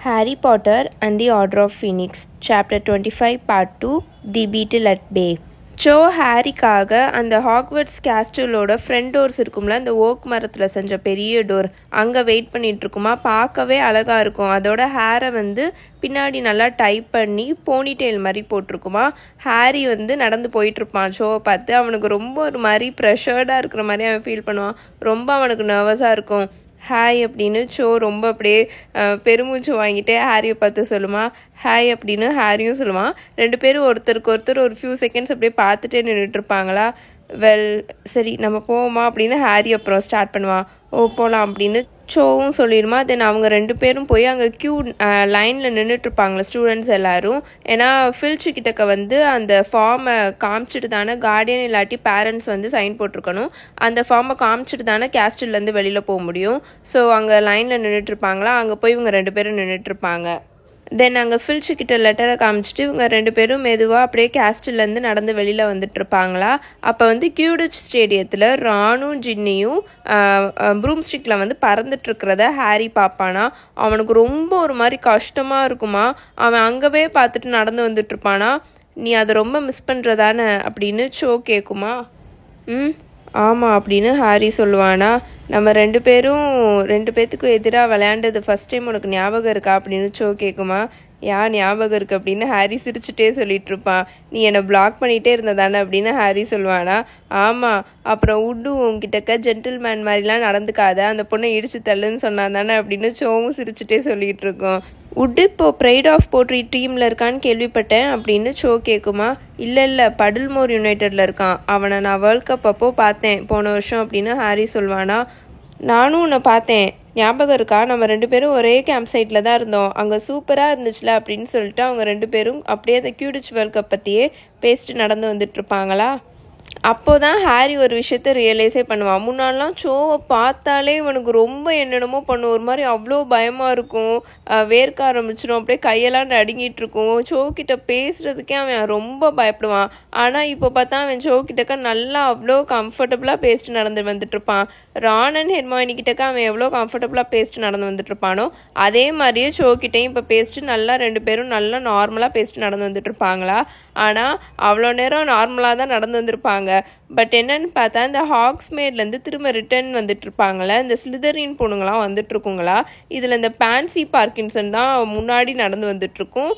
Harry Potter and the Order of Phoenix, Chapter 25, Part 2, The Beetle at Bay. So ஹாரிக்காக அந்த Hogwarts கேஸ்டலோட front doors இருக்கும்ல, அந்த okay மரத்தில் செஞ்ச பெரிய டோர், அங்கே வெயிட் பண்ணிகிட்ருக்குமா. பார்க்கவே அழகாக இருக்கும். அதோட ஹேரை பின்னாடி நல்லா டைப் பண்ணி போனிடெயில் மாதிரி போட்டிருக்குமா. ஹாரி நடந்து போயிட்டுருப்பான். ஷோவை பார்த்து அவனுக்கு ரொம்ப ஒரு மாதிரி ப்ரெஷர்டாக இருக்கிற மாதிரி அவன் ஃபீல் பண்ணுவான். ரொம்ப அவனுக்கு நர்வஸாக இருக்கும். ஹாய் அப்படின்னு சோ ரொம்ப அப்படியே பெருமூச்சு வாங்கிட்டே ஹாரியை பார்த்து சொல்லுமா. ஹாய் அப்படின்னு ஹாரியும் சொல்லுவான். ரெண்டு பேரும் ஒருத்தருக்கு ஒருத்தர் ஒரு ஃபியூ செகண்ட்ஸ் அப்படியே பார்த்துட்டே நின்றுட்டுருப்பாங்களா. சரி நம்ம போவோமா அப்படின்னு ஹாரி அப்புறம் ஸ்டார்ட் பண்ணுவான். போகலாம் அப்படின்னு சோவும் சொல்லிடுமா. தென் அவங்க ரெண்டு பேரும் போய் அங்கே லைனில் நின்றுட்டுருப்பாங்களே ஸ்டூடெண்ட்ஸ் எல்லோரும். ஏன்னா ஃபில்ச்சு கிட்டக்க அந்த ஃபார்மை காமிச்சிட்டு தானே கார்டியன் இல்லாட்டி பேரண்ட்ஸ் சைன் போட்டிருக்கணும். அந்த ஃபார்மை காமிச்சிட்டு தானே கேஸ்டில்லேருந்து வெளியில் போக முடியும். ஸோ அங்கே லைனில் நின்றுட்டுருப்பாங்களா. அங்கே போய் இவங்க ரெண்டு பேரும் நின்றுட்டுருப்பாங்க. தென் அங்கே ஃபில்ச்சு கிட்ட லெட்டரை காமிச்சிட்டு இவங்க ரெண்டு பேரும் மெதுவாக அப்படியே கேஸ்டில்லேருந்து நடந்து வெளியில் வந்துட்டுருப்பாங்களா. அப்போ கியூடிச் ஸ்டேடியத்தில் ராணும் ஜின்னியும் ப்ரூம் ஸ்டிக்கில் பறந்துட்டுருக்கிறத ஹாரி பார்ப்பானா. அவனுக்கு ரொம்ப ஒரு மாதிரி கஷ்டமாக இருக்குமா. அவன் அங்கவே பார்த்துட்டு நடந்து வந்துட்டுருப்பானா. நீ அதை ரொம்ப மிஸ் பண்ணுறதானே அப்படின்னு சோ கேட்குமா. ஆமாம் அப்படின்னு ஹாரி சொல்லுவானா. நம்ம ரெண்டு பேர்த்துக்கும் எதிராக விளையாண்டது ஃபஸ்ட் டைம் உனக்கு ஞாபகம் இருக்கா அப்படின்னு சோ கேட்குமா. ஞாபகம் இருக்குது அப்படின்னு ஹாரி சிரிச்சுட்டே சொல்லிட்டு இருப்பான். நீ என்னை பிளாக் பண்ணிகிட்டே இருந்ததானே அப்படின்னு ஹாரி சொல்லுவானா. ஆமாம், அப்புறம் உட்டு உங்ககிட்டக்க ஜென்டில்மேன் மாதிரிலாம் நடந்துக்காத, அந்த பொண்ணை இடிச்சு தள்ளுன்னு சொன்னான் தானே அப்படின்னு சோவும் சிரிச்சுட்டே சொல்லிகிட்டு இருக்கோம். உட்டு இப்போது ப்ரைட் ஆஃப் போட்ரி டீமில் இருக்கான்னு கேள்விப்பட்டேன் அப்படின்னு சோ கேட்குமா. இல்லை படுல்மோர் யுனைட்டடில் இருக்கான். அவனை நான் வேர்ல்ட் கப் அப்போ பார்த்தேன் போன வருஷம் அப்படின்னு ஹாரி சொல்வானா. நானும் உன்னை பார்த்தேன், ஞாபகம் இருக்கா? நம்ம ரெண்டு பேரும் ஒரே கேம்ப் சைட்டில் தான் இருந்தோம். அங்கே சூப்பராக இருந்துச்சுல அப்படின்னு சொல்லிட்டு அவங்க ரெண்டு பேரும் அப்படியே அந்த கியூடிச் வேர்ல்ட் கப் பற்றியே பேசிட்டு நடந்து வந்துட்டுருப்பாங்களா. அப்போ தான் ஹாரி ஒரு விஷயத்த ரியலைஸே பண்ணுவான். முன்னாடிலாம் சோவை பார்த்தாலே இவனுக்கு ரொம்ப என்னென்னமோ பண்ணும். ஒரு மாதிரி அவ்வளோ பயமாக இருக்கும், வேர்க்க ஆரம்பிச்சிடும், அப்படியே கையெல்லாம் நடுங்கிட்டு இருக்கும். சோக்கிட்ட பேசுகிறதுக்கே அவன் ரொம்ப பயப்படுவான். ஆனால் இப்போ பார்த்தா அவன் சோக்கிட்டக்க நல்லா அவ்வளோ கம்ஃபர்டபுளாக பேசிட்டு நடந்து வந்துட்டுருப்பான். ரான் அண்ட் ஹெர்மாயினி கிட்டக்க அவன் எவ்வளோ கம்ஃபர்டபுளாக பேசிட்டு நடந்து வந்துட்டுருப்பானோ அதே மாதிரியே சோக்கிட்டையும் இப்போ பேசிட்டு நல்லா ரெண்டு பேரும் நல்லா நார்மலாக பேசிட்டு நடந்து வந்துட்டுருப்பாங்களா. ஆனால் அவ்வளோ நேரம் நார்மலாக தான் நடந்து வந்திருப்பாங்க. பட் என்னன்னு பார்த்தா இந்த ஹாக்ஸ்மேட்லேருந்து திரும்ப ரிட்டர்ன் வந்துட்டுருப்பாங்களே, இந்த ஸ்லிதரின் பொண்ணுங்களாம் வந்துட்டுருக்குங்களா. இதில் இந்த பான்சி பார்க்கின்சன் தான் முன்னாடி நடந்து வந்துட்டுருக்கும்.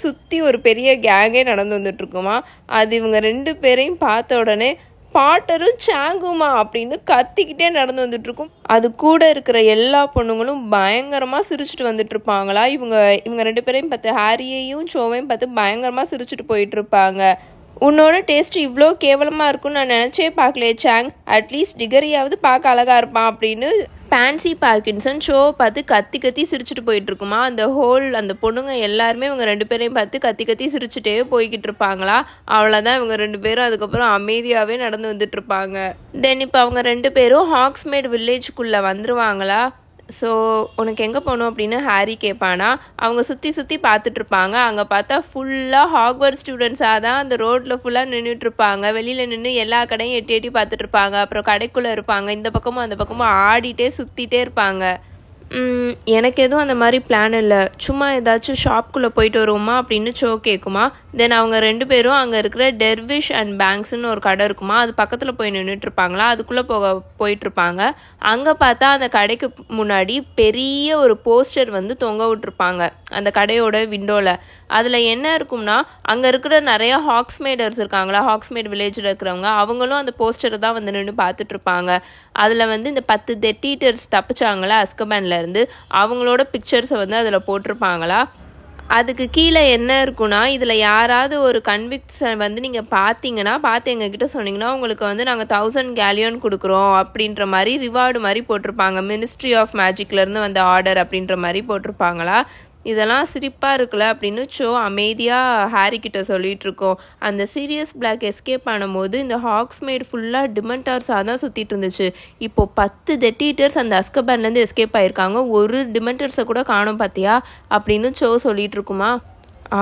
சுற்றி ஒரு பெரிய கேங்கே நடந்து வந்துட்டுருக்குமா. அது இவங்க ரெண்டு பேரையும் பார்த்த உடனே பாட்டரும் சாங்குமா அப்படின்னு கத்திக்கிட்டே நடந்து வந்துட்டுருக்கும். அது கூட இருக்கிற எல்லா பொண்ணுங்களும் பயங்கரமாக சிரிச்சுட்டு வந்துட்டுருப்பாங்களா. இவங்க ரெண்டு பேரையும் பார்த்து ஹாரியையும் சோவையும் பார்த்து பயங்கரமாக சிரிச்சுட்டு போயிட்டுருப்பாங்க. உன்னோட டேஸ்ட் இவ்வளோ கேவலமாக இருக்குன்னு நான் நினச்சே பார்க்கலையே சாங், அட்லீஸ்ட் டிகரியாவது பார்க்க அழகாக இருப்பான் அப்படின்னு பான்சி பார்க்கின்சன் ஷோவை பார்த்து கத்தி சிரிச்சுட்டு போயிட்டுருக்குமா. அந்த பொண்ணுங்க எல்லாருமே இவங்க ரெண்டு பேரையும் பார்த்து கத்தி சிரிச்சுட்டே போய்கிட்டு இருப்பாங்களா. அவ்வளோதான், இவங்க ரெண்டு பேரும் அதுக்கப்புறம் அமைதியாகவே நடந்து வந்துட்டுருப்பாங்க. தென் இப்போ அவங்க ரெண்டு பேரும் ஹாக்ஸ்மேட் வில்லேஜுக்குள்ளே வந்துருவாங்களா. ஸோ உனக்கு எங்கே போகணும் அப்படின்னு ஹாரி கேட்பானா. அவங்க சுற்றி பார்த்துட்ருப்பாங்க. அங்கே பார்த்தா ஃபுல்லாக ஹாக்வர்ட் ஸ்டூடெண்ட்ஸாக தான் அந்த ரோட்டில் ஃபுல்லாக நின்றுட்டுருப்பாங்க. வெளியில் நின்று எல்லா கடையும் எட்டி பார்த்துட்ருப்பாங்க. அப்புறம் கடைக்குள்ளே இருப்பாங்க. இந்த பக்கமும் அந்த பக்கமும் ஆடிட்டே சுற்றிட்டே இருப்பாங்க. எனக்கு எதுவும் அந்த மாதிரி பிளான் இல்லை, சும்மா ஏதாச்சும் ஷாப்குள்ளே போயிட்டு வருவோமா அப்படின்னு சோ கேட்குமா. தென் அவங்க ரெண்டு பேரும் அங்கே இருக்கிற டெர்விஷ் அண்ட் பேங்க்ஸ்ன்னு ஒரு கடை இருக்குமா, அது பக்கத்தில் போய் நின்றுட்டுருப்பாங்களா. அதுக்குள்ளே போயிட்டுருப்பாங்க. அங்கே பார்த்தா அந்த கடைக்கு முன்னாடி பெரிய ஒரு போஸ்டர் தொங்க விட்டுருப்பாங்க அந்த கடையோட விண்டோவில். அதில் என்ன இருக்கும்னா, அங்கே இருக்கிற நிறைய ஹாக்ஸ்மேடர்ஸ் இருக்காங்களா, ஹாக்ஸ்மேட் வில்லேஜில் இருக்கிறவங்க, அவங்களும் அந்த போஸ்டரை தான் நின்று பார்த்துட்ருப்பாங்க. அதில் இந்த 10 டெட்டீட்டர்ஸ் தப்பிச்சாங்களா அஸ்கபேன்ல இருந்து, அவங்களோட பிக்சர்ஸை அதில் போட்டிருப்பாங்களா. அதுக்கு கீழே என்ன இருக்குன்னா, இதில் யாராவது ஒரு கன்விக்ட்ஸை நீங்கள் பார்த்தீங்கன்னா பார்த்து எங்ககிட்ட சொன்னீங்கன்னா உங்களுக்கு நாங்கள் 1000 கேலியன் கொடுக்குறோம் அப்படின்ற மாதிரி ரிவார்டு மாதிரி போட்டிருப்பாங்க. மினிஸ்ட்ரி ஆஃப் மேஜிக்லேருந்து வந்த ஆர்டர் அப்படின்ற மாதிரி போட்டிருப்பாங்களா. இதெல்லாம் சிரிப்பாக இருக்குல்ல அப்படின்னு சோ அமைதியாக ஹாரி கிட்ட சொல்லிட்டு இருக்கோம். அந்த சீரியஸ் பிளாக் எஸ்கேப் ஆனும்போது இந்த ஹாக்ஸ்மேட் ஃபுல்லாக டிமென்டார்ஸாக தான் சுற்றிட்டு இருந்துச்சு. இப்போது 10 டெட்டீட்டர்ஸ் அந்த அஸ்கபேன்லேருந்து எஸ்கேப் ஆகிருக்காங்க. ஒரு டிமென்டர்ஸை கூட காணோம் பார்த்தியா அப்படின்னு சோ சொல்லிட்டு இருக்குமா.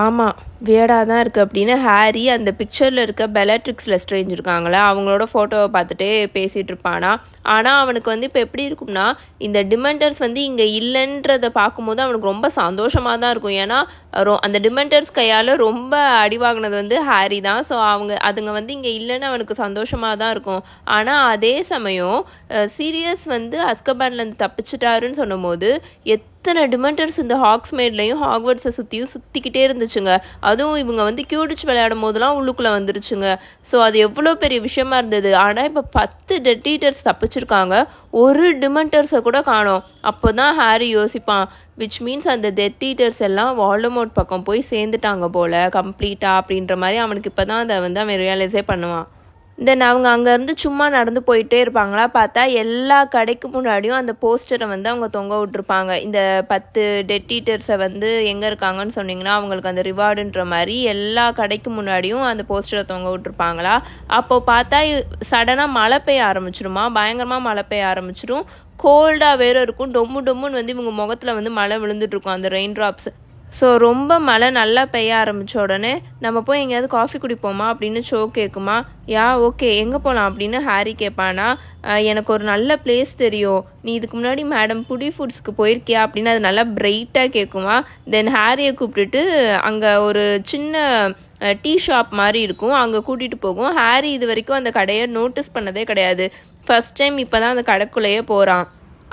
ஆமாம், வியர்டாக தான் இருக்குது அப்படின்னு ஹாரி அந்த பிக்சரில் இருக்க பெல்லாட்ரிக்ஸ் லெஸ்ட்ரேஞ்ச் இருக்காங்களே அவங்களோட ஃபோட்டோவை பார்த்துட்டே பேசிகிட்டு இருப்பானா. ஆனால் அவனுக்கு வந்து இப்போ எப்படி இருக்கும்னா, இந்த டிமெண்டர்ஸ் வந்து இங்கே இல்லைன்றதை பார்க்கும்போது அவனுக்கு ரொம்ப சந்தோஷமாக தான் இருக்கும். ஏன்னா அந்த டிமெண்டர்ஸ் கையால் ரொம்ப அடி வாங்கினது வந்து ஹாரி தான். ஸோ அதுங்க வந்து இங்கே இல்லைன்னு அவனுக்கு சந்தோஷமாக தான் இருக்கும். ஆனால் அதே சமயம் சீரியஸ் வந்து அஸ்கபான்லேருந்து தப்பிச்சிட்டாருன்னு சொன்னும்போது எத்தனை டிமெண்டர்ஸ் இந்த ஹாக்ஸ்மேட்லையும் ஹாக்வர்ட்ஸை சுற்றிக்கிட்டே இருந்துச்சுங்க. அதுவும் இவங்க வந்து கியூடிச் விளையாடும் போதெல்லாம் உள்ளுக்குள்ளே வந்துருச்சுங்க. ஸோ அது எவ்வளோ பெரிய விஷயமா இருந்தது. ஆனால் இப்போ 10 டெத் ஈட்டர்ஸ் தப்பிச்சிருக்காங்க, ஒரு டிமெண்டர்ஸை கூட காணோம். அப்போ தான் ஹாரி யோசிப்பான், விச் மீன்ஸ் அந்த டெத் ஈட்டர்ஸ் எல்லாம் வால்டமோர்ட் பக்கம் போய் சேர்ந்துட்டாங்க போல் கம்ப்ளீட்டாக அப்படின்ற மாதிரி அவனுக்கு இப்போ தான் அதை வந்து அவன் ரியலைஸே பண்ணுவான். தென் அவங்க அங்கேருந்து சும்மா நடந்து போயிட்டே இருப்பாங்களா. பார்த்தா எல்லா கடைக்கு முன்னாடியும் அந்த போஸ்டரை வந்து அவங்க தொங்க விட்டுருப்பாங்க. இந்த 10 டெத் ஈட்டர்ஸை வந்து எங்கே இருக்காங்கன்னு சொன்னிங்கன்னா அவங்களுக்கு அந்த ரிவார்டுன்ற மாதிரி எல்லா கடைக்கு முன்னாடியும் அந்த போஸ்டரை தொங்க விட்டுருப்பாங்களா. அப்போது பார்த்தா சடனாக மழை பெய்ய ஆரம்பிச்சிருமா, பயங்கரமாக மழை பெய்ய ஆரம்பிச்சிடும். கோல்டாக வேறு இருக்கும். டொம்முன்னு வந்து இவங்க முகத்தில் வந்து மழை விழுந்துட்டுருக்கும், அந்த ரெயின் ட்ராப்ஸ். ஸோ ரொம்ப மழை நல்லா பெய்ய ஆரம்பித்த உடனே நம்ம போய் எங்கேயாவது காஃபி குடிப்போமா அப்படின்னு சோ கேட்குமா. ஓகே, எங்கே போகலாம் அப்படின்னு ஹாரி கேட்பானா. எனக்கு ஒரு நல்ல பிளேஸ் தெரியும், நீ இதுக்கு முன்னாடி மேடம் புடி ஃபுட்ஸ்க்கு போயிருக்கியா அப்படின்னு அது நல்லா பிரைட்டாக கேட்குமா. தென் ஹாரியை கூப்பிட்டுட்டு அங்கே ஒரு சின்ன டீ ஷாப் மாதிரி இருக்கும், அங்கே கூட்டிகிட்டு போகும். ஹாரி இது வரைக்கும் அந்த கடையை நோட்டீஸ் பண்ணதே கிடையாது. ஃபஸ்ட் டைம் இப்போ தான் அந்த கடைக்குள்ளேயே போகிறான்.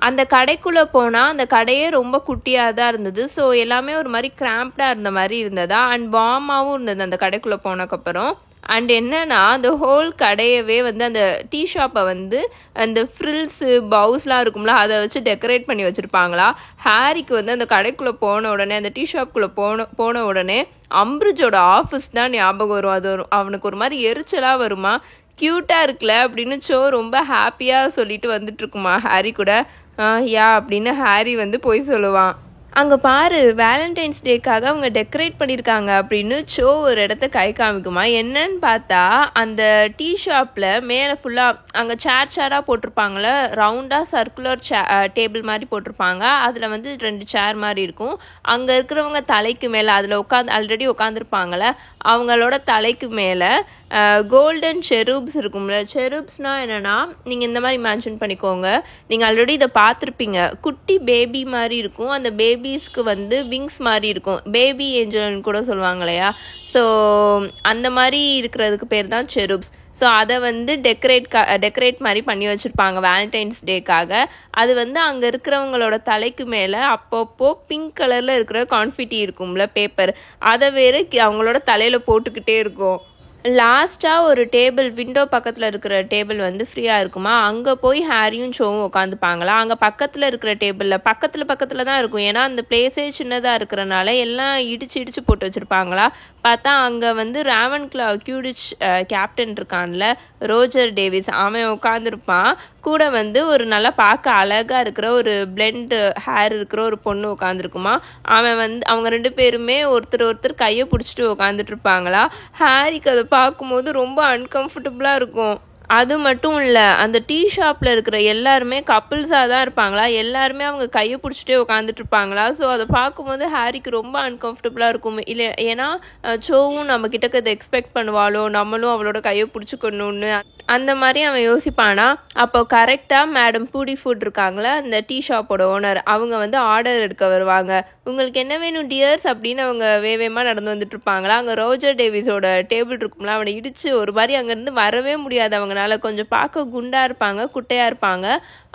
அந்த கடைக்குள்ளே போனால் அந்த கடையே ரொம்ப குட்டியாக தான் இருந்தது. ஸோ எல்லாமே ஒரு மாதிரி கிராம்ப்டாக இருந்த மாதிரி இருந்ததா. அண்ட் வார்மாகவும் இருந்தது அந்த கடைக்குள்ளே போனதுக்கப்புறம். அண்ட் என்னன்னா அந்த ஹோல் கடையவே வந்து அந்த டீ ஷாப்பை வந்து அந்த ஃப்ரில்ஸு பவுஸ்லாம் இருக்கும்ல அதை வச்சு டெக்கரேட் பண்ணி வச்சுருப்பாங்களா. ஹாரிக்கு வந்து அந்த கடைக்குள்ளே போன உடனே, அந்த டீ ஷாப்புக்குள்ளே போன உடனே அம்பிரிட்ஜோட ஆஃபீஸ் தான் ஞாபகம் வரும். அது அவனுக்கு ஒரு மாதிரி எரிச்சலாக வருமா. க்யூட்டாக இருக்குல்ல அப்படின்னு ரொம்ப ஹாப்பியாக சொல்லிட்டு வந்துட்டுருக்குமா ஹாரி கூட. அப்படின்னு ஹாரி வந்து போய் சொல்லுவான். அங்கே பாரு, வேலண்டைன்ஸ் டேக்காக அவங்க டெக்கரேட் பண்ணியிருக்காங்க அப்படின்னு ஒரு இடத்த கை காமிக்குமா. என்னன்னு பார்த்தா அந்த டீ ஷாப்பில் மேலே ஃபுல்லாக அங்கே சேராக போட்டிருப்பாங்களே, ரவுண்டாக சர்க்குலர் டேபிள் மாதிரி போட்டிருப்பாங்க. அதில் வந்து 2 சேர் மாதிரி இருக்கும். அங்கே இருக்கிறவங்க தலைக்கு மேலே அதில் ஆல்ரெடி உட்காந்துருப்பாங்களே அவங்களோட தலைக்கு மேலே கோல்டன் செரூப்ஸ் இருக்கும்ல. செரூப்ஸ்னால் என்னென்னா, நீங்கள் இந்த மாதிரி இமேஜின் பண்ணிக்கோங்க, நீங்கள் ஆல்ரெடி இதை பார்த்துருப்பீங்க, குட்டி பேபி மாதிரி இருக்கும். அந்த பேபிஸ்க்கு வந்து விங்ஸ் மாதிரி இருக்கும், பேபி ஏஞ்சல்னு கூட சொல்லுவாங்க இல்லையா. ஸோ அந்த மாதிரி இருக்கிறதுக்கு பேர் தான் செரூப்ஸ். ஸோ அதை வந்து டெக்கரேட் மாதிரி பண்ணி வச்சுருப்பாங்க வேலண்டைன்ஸ் டேக்காக. அது வந்து அங்கே இருக்கிறவங்களோட தலைக்கு மேலே அப்பப்போ பிங்க் கலரில் இருக்கிற கான்ஃபிட்டி இருக்கும்ல, பேப்பர், அதை வேறு அவங்களோட தலையில் போட்டுக்கிட்டே இருக்கும். லாஸ்ட்டாக ஒரு டேபிள், விண்டோ பக்கத்தில் இருக்கிற டேபிள் வந்து ஃப்ரீயாக இருக்குமா. அங்கே போய் ஹாரியும் சோவும் உட்காந்துப்பாங்களா. அங்கே பக்கத்தில் இருக்கிற டேபிளில் பக்கத்தில் தான் இருக்கும். ஏன்னா அந்த பிளேஸே சின்னதாக இருக்கிறனால எல்லாம் இடிச்சு போட்டு வச்சுருப்பாங்களா. பார்த்தா அங்கே வந்து ராவன்க்ளா கியூடிச் கேப்டன் இருக்கான்ல, ரோஜர் டேவிஸ், அவன் உட்காந்துருப்பான். கூட வந்து ஒரு நல்லா பார்க்க அழகாக இருக்கிற ஒரு பிளெண்ட் ஹேர் இருக்கிற ஒரு பொண்ணு உட்காந்துருக்குமா. அவங்க 2 பேருமே ஒருத்தர் கையை பிடிச்சிட்டு உட்காந்துட்டு இருப்பாங்களா. ஹாரிக்கு அதை பார்க்கும்போது ரொம்ப அன்கம்ஃபர்டபுளாக இருக்கும். அது மட்டும் இல்லை, அந்த டீ ஷாப்பில் இருக்கிற எல்லாருமே கப்புள்ஸாக தான் இருப்பாங்களா. எல்லாருமே அவங்க கையை பிடிச்சிட்டே உட்காந்துட்டு இருப்பாங்களா. ஸோ அதை பார்க்கும்போது ஹாரிக்கு ரொம்ப அன்கம்ஃபர்டபுளாக இருக்கும். இல்லை, ஏன்னா சோவும் நம்ம கிட்டக்க இதை எக்ஸ்பெக்ட் பண்ணுவாளோ, நம்மளும் அவளோட கையை பிடிச்சிக்கணும்னு அந்த மாதிரி அவன் யோசிப்பானா. அப்போ கரெக்டாக மேடம் பூடி ஃபுட் இருக்காங்களா, அந்த டீ ஷாப்போட ஓனர், அவங்க வந்து ஆர்டர் எடுக்க வருவாங்க. உங்களுக்கு என்ன வேணும் டியர்ஸ் அப்படின்னு அவங்க வேகமாக நடந்து வந்துட்டு இருப்பாங்களா. அங்கே ரோஜர் டேவிஸோட டேபிள் இருக்கும்ல, அவனை இடித்து ஒரு மாதிரி அங்கேருந்து வரவே முடியாது அவங்களால. கொஞ்சம் பார்க்க குண்டாக இருப்பாங்க, குட்டையாக இருப்பாங்க.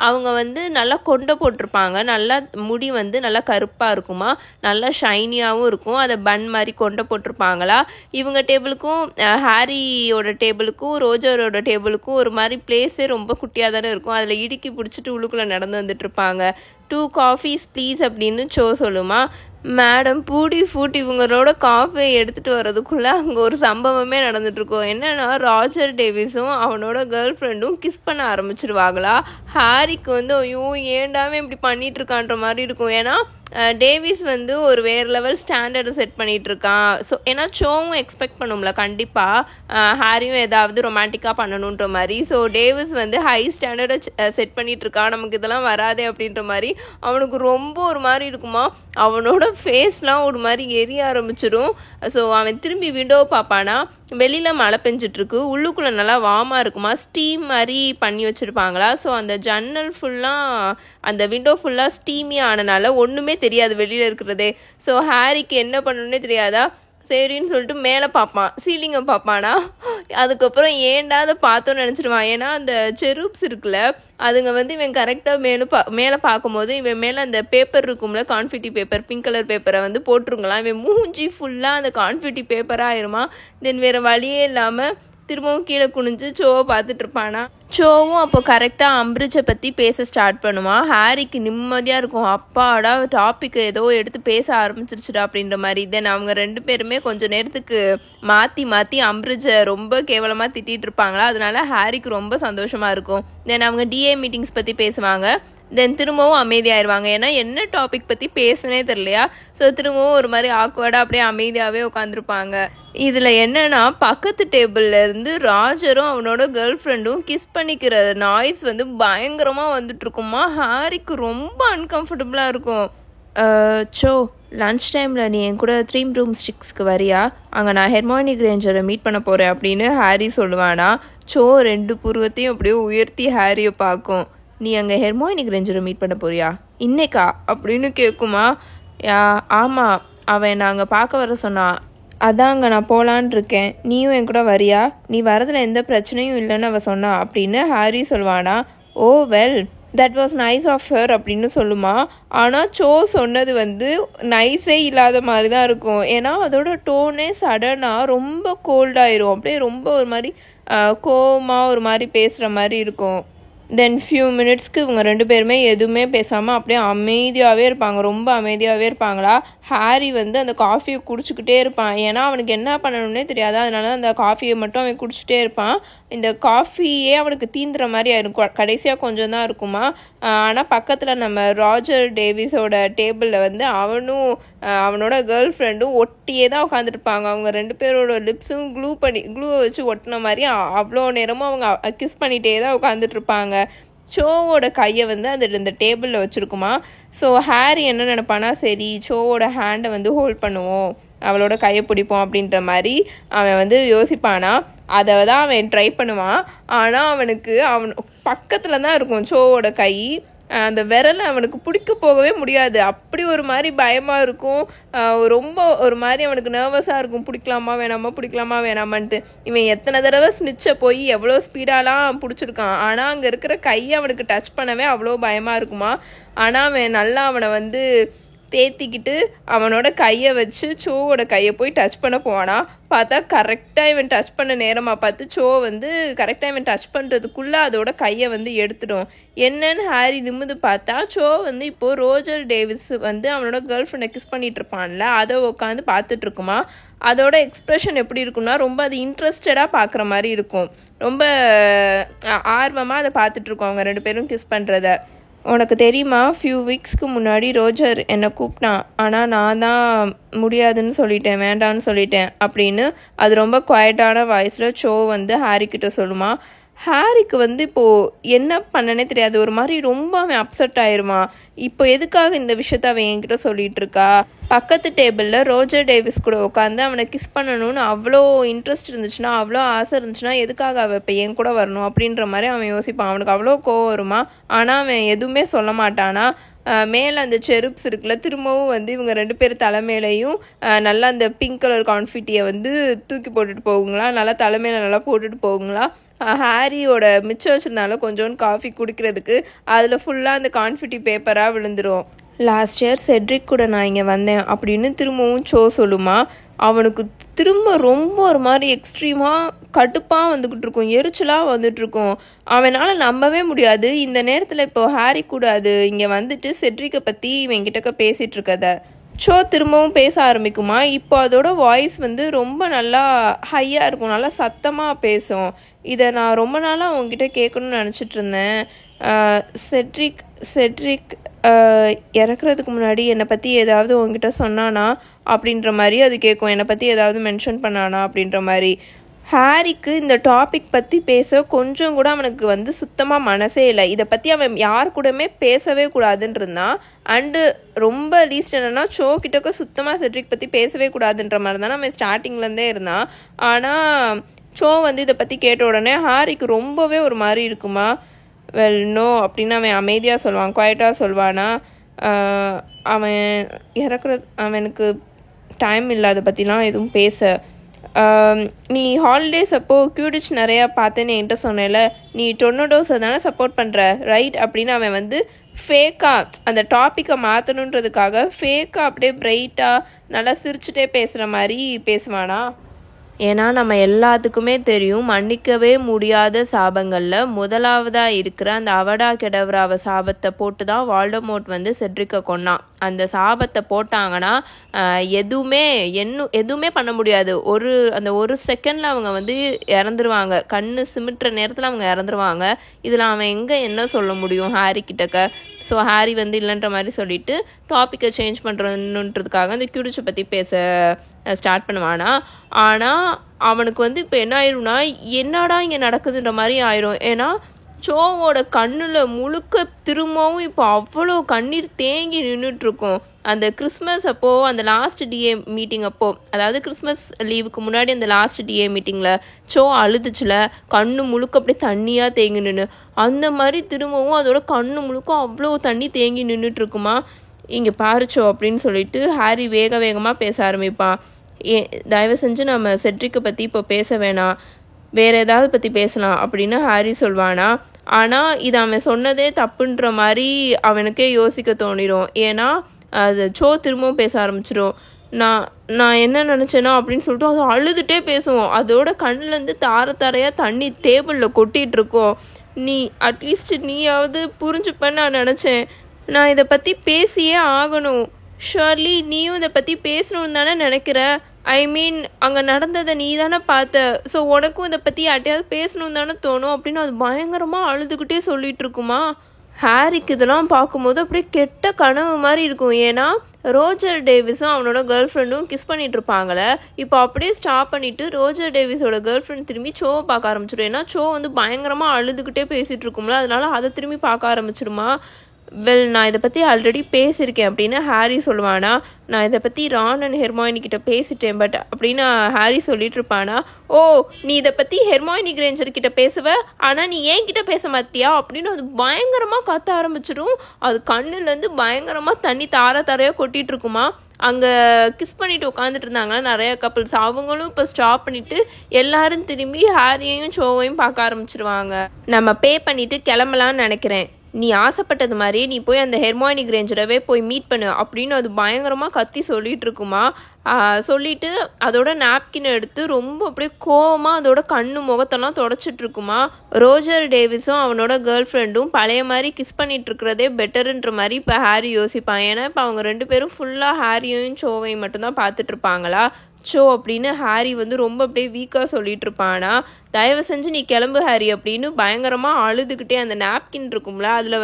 அவங்க வந்து நல்லா கொண்டை போட்டிருப்பாங்க, நல்லா முடி வந்து நல்லா கருப்பாக இருக்குமா, நல்லா ஷைனியாகவும் இருக்கும். அதை பன் மாதிரி கொண்டை போட்டிருப்பாங்களா. இவங்க டேபிளுக்கும் ஹாரியோட டேபிளுக்கும் ரோஜரோட டேபிளுக்கும் ஒரு மாதிரி பிளேஸே ரொம்ப குட்டியாக தானே இருக்கும். அதில் இடுக்கி பிடிச்சிட்டு உள்ளுக்குள்ளே நடந்து வந்துட்டு இருப்பாங்க. 2 coffees ப்ளீஸ் அப்படின்னு சொல்லுமா. மேடம் பூடி ஃபுட் இவங்களோட காஃபியை எடுத்துகிட்டு வர்றதுக்குள்ளே அங்கே ஒரு சம்பவமே நடந்துட்டுருக்கோம். என்னென்னா ராஜர் டேவிஸும் அவனோட கேர்ள் ஃப்ரெண்டும் கிஸ் பண்ண ஆரம்பிச்சிருவாங்களா. ஹாரிக்கு வந்து ஐயோ ஏண்டாமே இப்படி பண்ணிகிட்ருக்கான்ற மாதிரி இருக்கும். ஏன்னா டேவிஸ் வந்து ஒரு வேறு லெவல் ஸ்டாண்டர்டை செட் பண்ணிகிட்டு இருக்கான். ஸோ ஏன்னா சோவும் எக்ஸ்பெக்ட் பண்ணும்ல கண்டிப்பாக ஹாரியும் ஏதாவது ரொமான்டிக்காக பண்ணணுன்ற மாதிரி. ஸோ டேவிஸ் வந்து ஹை ஸ்டாண்டர்டை செட் பண்ணிகிட்டு இருக்கான், நமக்கு இதெல்லாம் வராதே அப்படின்ற மாதிரி. அவனுக்கு ரொம்ப ஒரு மாதிரி இருக்குமா, அவனோட ஃபேஸ்லாம் ஒரு மாதிரி எரிய ஆரம்பிச்சிடும். ஸோ அவன் திரும்பி விண்டோவை பார்ப்பானா, வெளியில் மழை பெஞ்சிட்ருக்கு, உள்ளுக்குள்ளே நல்லா வார்மாக இருக்குமா, ஸ்டீம் மாதிரி பண்ணி வச்சுருப்பாங்களா. ஸோ அந்த ஜன்னல் ஃபுல்லாக, அந்த விண்டோ ஃபுல்லாக ஸ்டீமியாக ஆனனால ஒன்றுமே தெரியாது வெளியில் இருக்கிறதே. ஸோ ஹாரிக்கு என்ன பண்ணணுன்னே தெரியாதா, சரின்னு சொல்லிட்டு மேலே பார்ப்பான், சீலிங்கை பார்ப்பானா. அதுக்கப்புறம் ஏன்டா அதை பார்த்தோன்னு நினச்சிடுவான். ஏன்னா அந்த செரூப்ஸ் இருக்குல்ல, அதுங்க வந்து இவன் கரெக்டாக மேலே பார்க்கும்போது இவன் மேலே அந்த பேப்பர் இருக்கும்ல, கான்ஃபிட்டி பேப்பர், பிங்க் கலர் பேப்பரை வந்து போட்டுருங்களாம். இவன் மூஞ்சி ஃபுல்லாக அந்த கான்ஃபிட்டி பேப்பராக ஆயிருமா. தென் வேறு வழியே இல்லாமல் திரும்பவும் கீழே குனிஞ்சு சோவை பார்த்துட்டு இருப்பானா. சோவும் அப்போ கரெக்டாக அம்பிரிட்ஜை பற்றி பேச ஸ்டார்ட் பண்ணுவான். ஹாரிக்கு நிம்மதியாக இருக்கும், அப்பாடா டாபிக் ஏதோ எடுத்து பேச ஆரம்பிச்சிருச்சுடா அப்படின்ற மாதிரி. தென் அவங்க 2 பேருமே கொஞ்சம் நேரத்துக்கு மாற்றி அம்பிரிட்ஜை ரொம்ப கேவலமாக திட்டிகிட்டு இருப்பாங்களா. அதனால ஹாரிக்கு ரொம்ப சந்தோஷமாக இருக்கும். தென் அவங்க டிஏ மீட்டிங்ஸ் பற்றி பேசுவாங்க. தென் திரும்பவும் அமைதியாயிருவாங்க. ஏன்னா என்ன டாபிக் பற்றி பேசுனே தெரியலையா. ஸோ திரும்பவும் ஒரு மாதிரி ஆக்வர்டாக அப்படியே அமைதியாகவே உட்காந்துருப்பாங்க. இதில் என்னென்னா, பக்கத்து டேபிள்லேருந்து ராஜரும் அவனோட கேர்ள் ஃப்ரெண்டும் கிஸ் பண்ணிக்கிற நாய்ஸ் வந்து பயங்கரமாக வந்துட்டுருக்குமா. ஹாரிக்கு ரொம்ப அன்கம்ஃபர்டபுளாக இருக்கும். சோ லன்ச் டைமில் நீ என் கூட 3 ரூம் ஸ்டிக்ஸ்க்கு வரியா, அங்கே நான் ஹெர்மானி கிரேஞ்சரை மீட் பண்ண போகிறேன் அப்படின்னு ஹாரி சொல்லுவானா. சோ 2 புருவத்தையும் அப்படியே உயர்த்தி ஹாரியை பார்க்கும். நீ அங்கே ஹெர்மானி கிரேஞ்சரை மீட் பண்ண போறியா இன்னைக்கா அப்படின்னு கேட்குமா. ஆமாம், அவன் நாங்கள் பார்க்க வர சொன்னா, அதாங்க நான் போகலான் இருக்கேன், நீயும் என் கூட வரியா, நீ வரதில் எந்த பிரச்சனையும் இல்லைன்னு அவள் சொன்னா அப்படின்னு ஹாரி சொல்வானா. Oh well, that was nice of her அப்படின்னு சொல்லுமா. ஆனால் சோ சொன்னது வந்து நைஸே இல்லாத மாதிரி தான் இருக்கும். ஏன்னா அதோட டோனே சடனாக ரொம்ப கோல்டாயிரும், அப்படியே ரொம்ப ஒரு மாதிரி கோவமாக ஒரு மாதிரி பேசுகிற மாதிரி இருக்கும். தென் ஃபியூ மினிட்ஸ்க்கு இவங்க 2 பேருமே எதுவுமே பேசாமல் அப்படியே அமைதியாகவே இருப்பாங்க, ரொம்ப அமைதியாகவே இருப்பாங்களா. ஹாரி வந்து அந்த காஃபியை குடிச்சிக்கிட்டே இருப்பான். ஏன்னா அவனுக்கு என்ன பண்ணணும்னே தெரியாது, அதனால அந்த காஃபியை மட்டும் அவன் குடிச்சிட்டே இருப்பான். இந்த காஃபியே அவனுக்கு தீந்துற மாதிரி ஆயிருக்கும், கடைசியாக கொஞ்சம் தான் இருக்குமா. ஆனால் பக்கத்தில் நம்ம ராஜர் டேவிஸோட டேபிளில் வந்து அவனும் அவனோட கேர்ள் ஃப்ரெண்டும் ஒட்டியே தான் உட்காந்துருப்பாங்க. அவங்க 2 பேரோட லிப்ஸும் க்ளூவை வச்சு ஒட்டின மாதிரி அவ்வளோ நேரமும் அவங்க கிஸ் பண்ணிகிட்டே தான் உட்காந்துட்டு இருப்பாங்க. சோவோட கையை வந்து இந்த டேபிளில் வச்சுருக்குமா. ஸோ ஹாரி என்ன நினைப்பானா, சரி சோவோட ஹேண்டை வந்து ஹோல்ட் பண்ணுவோம், அவளோட கையை பிடிப்போம் அப்படின்ற மாதிரி அவன் வந்து யோசிப்பானா. அதை தான் அவன் ட்ரை பண்ணுவான். ஆனால் அவன் பக்கத்தில் தான் இருக்கும் சோவோட கை. அந்த விரலை அவனுக்கு பிடிக்க போகவே முடியாது, அப்படி ஒரு மாதிரி பயமாக இருக்கும். ரொம்ப ஒரு மாதிரி அவனுக்கு நர்வஸாக இருக்கும், பிடிக்கலாமா வேணாமான்ட்டு. இவன் எத்தனை தடவை ஸ்னிச்சை போய் எவ்வளோ ஸ்பீடாலாம் பிடிச்சிருக்கான். ஆனால் அங்கே இருக்கிற கையை அவனுக்கு டச் பண்ணவே அவ்வளோ பயமாக இருக்குமா. ஆனால் அவன் நல்லா அவனை வந்து தேத்திக்கிட்டு அவனோட கையை வச்சு சோவோட கையை போய் டச் பண்ண போவானா. பார்த்தா கரெக்டாக இவன் டச் பண்ண நேரமாக பார்த்து சோ வந்து கரெக்டாக இவன் டச் பண்ணுறதுக்குள்ளே அதோட கையை வந்து எடுத்துடும். என்னன்னு ஹாரி நிமிந்து பார்த்தா சோ வந்து இப்போது ரோஜர் டேவிஸ் வந்து அவனோட கேர்ள் ஃப்ரெண்டை கிஸ் பண்ணிகிட்டு இருப்பான்ல, அதை உட்காந்து பார்த்துட்ருக்குமா. அதோட எக்ஸ்ப்ரெஷன் எப்படி இருக்குன்னா, ரொம்ப அது இன்ட்ரெஸ்டடாக பார்க்குற மாதிரி இருக்கும், ரொம்ப ஆர்வமாக அதை பார்த்துட்ருக்கோம் அவங்க 2 பேரும் கிஸ் பண்ணுறத. உனக்கு தெரியுமா, ஃபியூ வீக்ஸ்க்கு முன்னாடி ரோஜர் என்னை கூப்பிட்டான், ஆனால் நான் தான் முடியாதுன்னு சொல்லிட்டேன், வேண்டான்னு சொல்லிட்டேன் அப்படின்னு அது ரொம்ப குவைட்டான வாய்ஸில் சோ வந்து ஹாரிக்கிட்ட சொல்லுமா. ஹாரிக்கு வந்து இப்போது என்ன பண்ணனே தெரியாது, ஒரு மாதிரி ரொம்ப அவன் அப்செட் ஆயிடுவான். இப்போ எதுக்காக இந்த விஷயத்த அவன் என்கிட்ட சொல்லிகிட்டு இருக்கா. பக்கத்து டேபிளில் ரோஜர் டேவிஸ் கூட உட்காந்து அவனை கிஸ் பண்ணணும்னு அவ்வளோ இன்ட்ரெஸ்ட் இருந்துச்சுன்னா, அவ்வளோ ஆசை இருந்துச்சுன்னா, எதுக்காக அவள் இப்போ என் கூட வரணும் அப்படின்ற மாதிரி அவன் யோசிப்பான். அவனுக்கு அவ்வளோ கோவம் வருமா. ஆனால் அவன் எதுவுமே சொல்ல மாட்டானா. மேலே அந்த செருப்ஸ் இருக்குல்ல, திரும்பவும் வந்து இவங்க 2 பேர் தலைமையிலையும் நல்லா அந்த பிங்க் கலர் கான்ஃபிட்டியை வந்து தூக்கி போட்டுட்டு போகுங்களா, நல்லா தலைமையில் நல்லா போட்டுட்டு போகுங்களா. ஹாரியோட மிச்சம் வச்சுருந்தாலும் கொஞ்சோண்டு காஃபி குடிக்கிறதுக்கு அதில் ஃபுல்லாக அந்த கான்ஃபிட்டி பேப்பராக விழுந்துடும். லாஸ்ட் இயர் செட்ரிக் கூட நான் இங்கே வந்தேன் அப்படின்னு திரும்பவும் சோ சொல்லுமா. அவனுக்கு திரும்ப ரொம்ப ஒரு மாதிரி எக்ஸ்ட்ரீமாக கடுப்பாக வந்துக்கிட்டு இருக்கும், எரிச்சலாக வந்துட்டுருக்கும். அவனால் நம்பவே முடியாது இந்த நேரத்தில் இப்போ ஹாரி கூட அது இங்கே வந்துட்டு செட்ரிக்கை பற்றி இவங்கிட்டக்க பேசிகிட்டு இருக்கத. சோ திரும்பவும் பேச ஆரம்பிக்குமா. இப்போ அதோட வாய்ஸ் வந்து ரொம்ப நல்லா ஹையாக இருக்கும், நல்லா சத்தமாக பேசும். இதை நான் ரொம்ப நாளாக அவங்ககிட்ட கேட்கணும்னு நினச்சிட்டு இருந்தேன். செட்ரிக் இறக்குறதுக்கு முன்னாடி என்னை பற்றி ஏதாவது உங்ககிட்ட சொன்னானா அப்படின்ற மாதிரி அது கேட்கும். என்னை பற்றி ஏதாவது மென்ஷன் பண்ணானா அப்படின்ற மாதிரி. ஹாரிக்கு இந்த டாபிக் பற்றி பேச கொஞ்சம் கூட அவனுக்கு சுத்தமாக மனசே இல்லை. இதை பற்றி அவன் யார் கூடமே பேசவே கூடாதுன்னு இருந்தான். அண்டு ரொம்ப லீஸ்ட் என்னென்னா சோ கிட்டக்க சுத்தமாக செட்ரிக் பற்றி பேசவே கூடாதுன்ற மாதிரி தானே அவன் ஸ்டார்டிங்லேருந்தே இருந்தான். ஆனால் சோ இதை பற்றி கேட்ட உடனே ஹாரிக்கு ரொம்பவே ஒரு மாதிரி இருக்குமா. வெல் நோ அப்படின்னு அவன் அமைதியாக சொல்லுவான், குவைட்டாக சொல்வானா. அவன் அவனுக்கு டைம் இல்லை அதை பற்றிலாம் எதுவும் பேச. நீ ஹாலிடேஸ் அப்போது க்யூடிச் நிறையா பார்த்தேன்னு என்கிட்ட சொன்னேன்ல, நீ டொர்னடோஸை தானே சப்போர்ட் பண்ணுற ரைட் அப்படின்னு அவன் ஃபேக்காக அந்த டாப்பிக்கை மாற்றணுன்றதுக்காக ஃபேக்காக அப்படியே பிரைட்டாக நல்லா சிரிச்சுட்டே பேசுகிற மாதிரி பேசுவானா. ஏன்னா நம்ம எல்லாத்துக்குமே தெரியும், மன்னிக்கவே முடியாத சாபங்களில் முதலாவதாக இருக்கிற அந்த அவடா கெடவராவை சாபத்தை போட்டு தான் வால்டமோர்ட் செட்ரிக்கை கொன்னான். அந்த சாபத்தை போட்டாங்கன்னா எதுவுமே பண்ண முடியாது. அந்த ஒரு செகண்டில் அவங்க இறந்துருவாங்க. கண்ணு சிமிட்டுற நேரத்தில் அவங்க இறந்துருவாங்க. இதில் அவன் எங்கே என்ன சொல்ல முடியும் ஹாரி கிட்டக்க. ஸோ ஹாரி இல்லைன்ற மாதிரி சொல்லிவிட்டு டாப்பிக்கை சேஞ்ச் பண்ணுறதுன்றதுக்காக அந்த க்யூடிச்சை பற்றி பேச ஸ்டார்ட் பண்ணுவானா. ஆனால் அவனுக்கு இப்போ என்ன ஆயிரும்னா, என்னடா இங்கே நடக்குதுன்ற மாதிரி ஆயிரும். ஏன்னா சோவோட கண்ணில் முழுக்க திரும்பவும் இப்போ அவ்வளோ கண்ணீர் தேங்கி நின்றுட்டுருக்கும். அந்த கிறிஸ்மஸ் அப்போது அந்த லாஸ்ட் டிஏ மீட்டிங் அப்போது, அதாவது கிறிஸ்மஸ் லீவுக்கு முன்னாடி அந்த லாஸ்ட் டிஏ மீட்டிங்கில் சோ அழுதுச்சுல, கண்ணு முழுக்க அப்படியே தண்ணியாக தேங்கி நின்று, அந்த மாதிரி திரும்பவும் அதோட கண்ணு முழுக்க அவ்வளோ தண்ணி தேங்கி நின்றுட்டுருக்குமா. இங்கே பாருச்சோ அப்படின்னு சொல்லிட்டு ஹாரி வேகமாக பேச ஆரம்பிப்பான். தயவு செஞ்சு நம்ம செட்ரிக்கை பற்றி இப்போ பேச வேணாம், வேறு ஏதாவது பற்றி பேசலாம் அப்படின்னு ஹாரி சொல்வானா. ஆனால் இது அவன் சொன்னதே தப்புன்ற மாதிரி அவனுக்கே யோசிக்க தோணிடும். ஏன்னா அது சோ திரும்பவும் பேச ஆரம்பிச்சிடும். நான் என்ன நினச்சேனோ அப்படின்னு சொல்லிட்டு அது அழுதுகிட்டே பேசுவோம். அதோட கண்ணிலேருந்து தாரையாக தண்ணி டேபிளில் கொட்டிகிட்டு இருக்கோம். நீ அட்லீஸ்ட் நீயாவது புரிஞ்சுப்பேன்னு நான் நினச்சேன். நான் இதை பற்றி பேசியே ஆகணும். ஷர்லி, நீயும் இதை பற்றி பேசணுன்னு தானே நினைக்கிற? ஐ மீன் அங்கே நடந்ததை நீ தானே பார்த்த. ஸோ உனக்கும் இதை பற்றி யார்ட்டையாவது பேசணுன்னு தானே தோணும் அப்படின்னு அது பயங்கரமாக அழுதுகிட்டே சொல்லிட்டு இருக்குமா. ஹாரிக்கு இதெல்லாம் பார்க்கும்போது அப்படியே கெட்ட கனவு மாதிரி இருக்கும். ஏன்னா ரோஜர் டேவிஸும் அவனோட கேர்ள் ஃப்ரெண்டும் கிஸ் பண்ணிட்டு இருப்பாங்களே, இப்போ அப்படியே ஸ்டாப் பண்ணிவிட்டு ரோஜர் டேவிஸோட கேர்ள் ஃப்ரெண்ட் திரும்பி சோவை பார்க்க ஆரம்பிச்சிடும். ஏன்னா சோ பயங்கரமாக அழுதுகிட்டே பேசிகிட்டு இருக்கும்ல, அதனால அதை திரும்பி பார்க்க ஆரம்பிச்சிடுமா. வெல், நான் இதை பற்றி ஆல்ரெடி பேசியிருக்கேன் அப்படின்னு ஹாரி சொல்லுவானா. நான் இதை பற்றி ரான் அண்ட் ஹெர்மாயினி கிட்ட பேசிட்டேன் பட் அப்படின்னு ஹாரி சொல்லிட்டு இருப்பானா. ஓ, நீ இதை பற்றி ஹெர்மாயினி கிரேஞ்சர் கிட்ட பேசுவ, ஆனால் நீ ஏன் கிட்ட பேச மாத்தியா அப்படின்னு அது பயங்கரமாக கத்த ஆரம்பிச்சிடும். அது கண்ணுலேருந்து பயங்கரமாக தண்ணி தாரையாக கொட்டிகிட்டு இருக்குமா. அங்கே கிஸ் பண்ணிட்டு உட்காந்துட்டு இருந்தாங்கன்னா நிறைய கப்பிள்ஸ், அவங்களும் இப்போ ஸ்டாப் பண்ணிவிட்டு எல்லாரும் திரும்பி ஹாரியையும் சோவையும் பார்க்க ஆரம்பிச்சிருவாங்க. நம்ம பே பண்ணிவிட்டு கிளம்பலான்னு நினைக்கிறேன், நீ ஆசைப்பட்டது மாதிரி நீ போய் அந்த ஹெர்மாயினி கிரேஞ்சரவே போய் மீட் பண்ணு அப்படின்னு அது பயங்கரமாக கத்தி சொல்லிட்டு இருக்குமா. சொல்லிட்டு அதோட நாப்கின் எடுத்து ரொம்ப அப்படியே கோவமாக அதோட கண்ணு முகத்தெல்லாம் தொடச்சிட்டு இருக்குமா. ரோஜர் டேவிஸும் அவனோட கேர்ள் ஃப்ரெண்டும் பழைய மாதிரி கிஸ் பண்ணிட்டு இருக்கிறதே பெட்டருன்ற மாதிரி இப்போ ஹாரி யோசிப்பான். ஏன்னா இப்போ அவங்க ரெண்டு பேரும் ஃபுல்லாக ஹாரியையும் சோவையும் மட்டும்தான் பார்த்துட்டு இருப்பாங்களா. சோ அப்படின்னு ஹாரி ரொம்ப அப்படியே வீக்காக சொல்லிட்டு இருப்பானா. தயவு செஞ்சு நீ கிளம்பு ஹாரி அப்படின்னு பயங்கரமாக அழுதுகிட்டே அந்த நாப்கின் இருக்கும்ல அதில்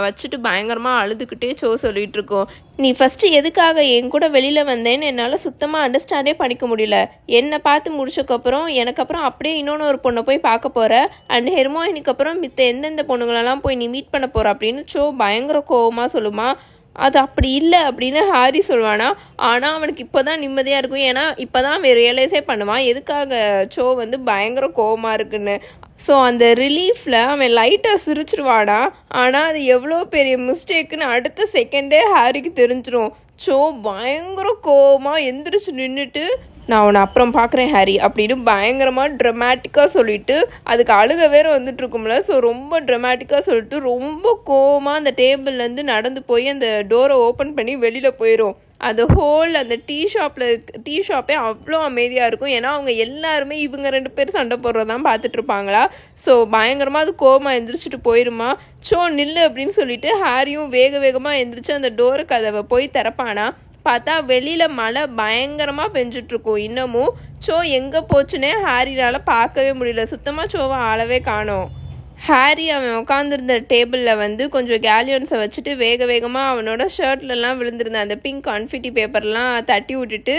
வச்சுட்டு பயங்கரமாக அழுதுகிட்டே சோ சொல்லிட்டு இருக்கோம். நீ ஃபஸ்ட்டு எதுக்காக என் கூட வெளியில் வந்தேன்னு என்னால் சுத்தமாக அண்டர்ஸ்டாண்டே பண்ணிக்க முடியல. என்னை பார்த்து முடிச்சக்கப்புறம் எனக்கு அப்புறம் அப்படியே இன்னொன்று ஒரு பொண்ணை போய் பார்க்க போகிற, அண்ட் ஹெர்மாயினிக்கு அப்புறம் மித்த எந்தெந்த பொண்ணுங்களெல்லாம் போய் நீ மீட் பண்ண போகிற அப்படின்னு சோ பயங்கர கோவமாக சொல்லுமா. அது அப்படி இல்லை அப்படின்னு ஹாரி சொல்வானா. ஆனால் அவனுக்கு இப்போ தான் நிம்மதியாக இருக்கும். ஏன்னா இப்போ தான் அவன் ரியலைஸே பண்ணுவான் எதுக்காக சோ பயங்கர கோவமாக இருக்குன்னு. ஸோ அந்த ரிலீஃபில் அவன் லைட்டாக சிரிச்சிருவானா. ஆனால் அது எவ்வளோ பெரிய மிஸ்டேக்குன்னு அடுத்த செகண்டே ஹாரிக்கு தெரிஞ்சிடும். சோ பயங்கர கோவமாக எந்திரிச்சு நின்றுட்டு, நான் உன்னை அப்புறம் பார்க்குறேன் ஹாரி அப்படின்னு பயங்கரமாக ட்ரமேட்டிக்காக சொல்லிவிட்டு, அதுக்கு அழுக வேறு வந்துட்டுருக்கும்ல, ஸோ ரொம்ப ட்ரமேட்டிக்காக சொல்லிட்டு ரொம்ப கோவமாக அந்த டேபிள்லேருந்து நடந்து போய் அந்த டோரை ஓப்பன் பண்ணி வெளியில் போயிடும். அது ஹோல் அந்த டீ ஷாப்பே அவ்வளோ அமைதியாக இருக்கும். ஏன்னா அவங்க எல்லாருமே இவங்க ரெண்டு பேரும் சண்டை போடுறதான் பார்த்துட்ருப்பாங்களா. ஸோ பயங்கரமாக அது கோவமாக எந்திரிச்சிட்டு போயிருமா. சோ நில்லு அப்படின்னு சொல்லிட்டு ஹாரியும் வேகமாக எந்திரிச்சு அந்த டோரு கதவை போய் திறப்பானா. பார்த்தா வெளியில் மழை பயங்கரமாக பெஞ்சிட்ருக்கும். இன்னமும் சோ எங்கே போச்சுன்னே ஹாரினால் பார்க்கவே முடியல. சுத்தமாக சோவை ஆளவே காணோம். ஹாரி அவன் உட்காந்துருந்த டேபிளில் வந்து கொஞ்சம் கேலியன்ஸை வச்சுட்டு வேகமாக அவனோட ஷர்ட்லலாம் விழுந்திருந்த அந்த பிங்க் கான்ஃபிட்டி பேப்பர்லாம் தட்டி விட்டுட்டு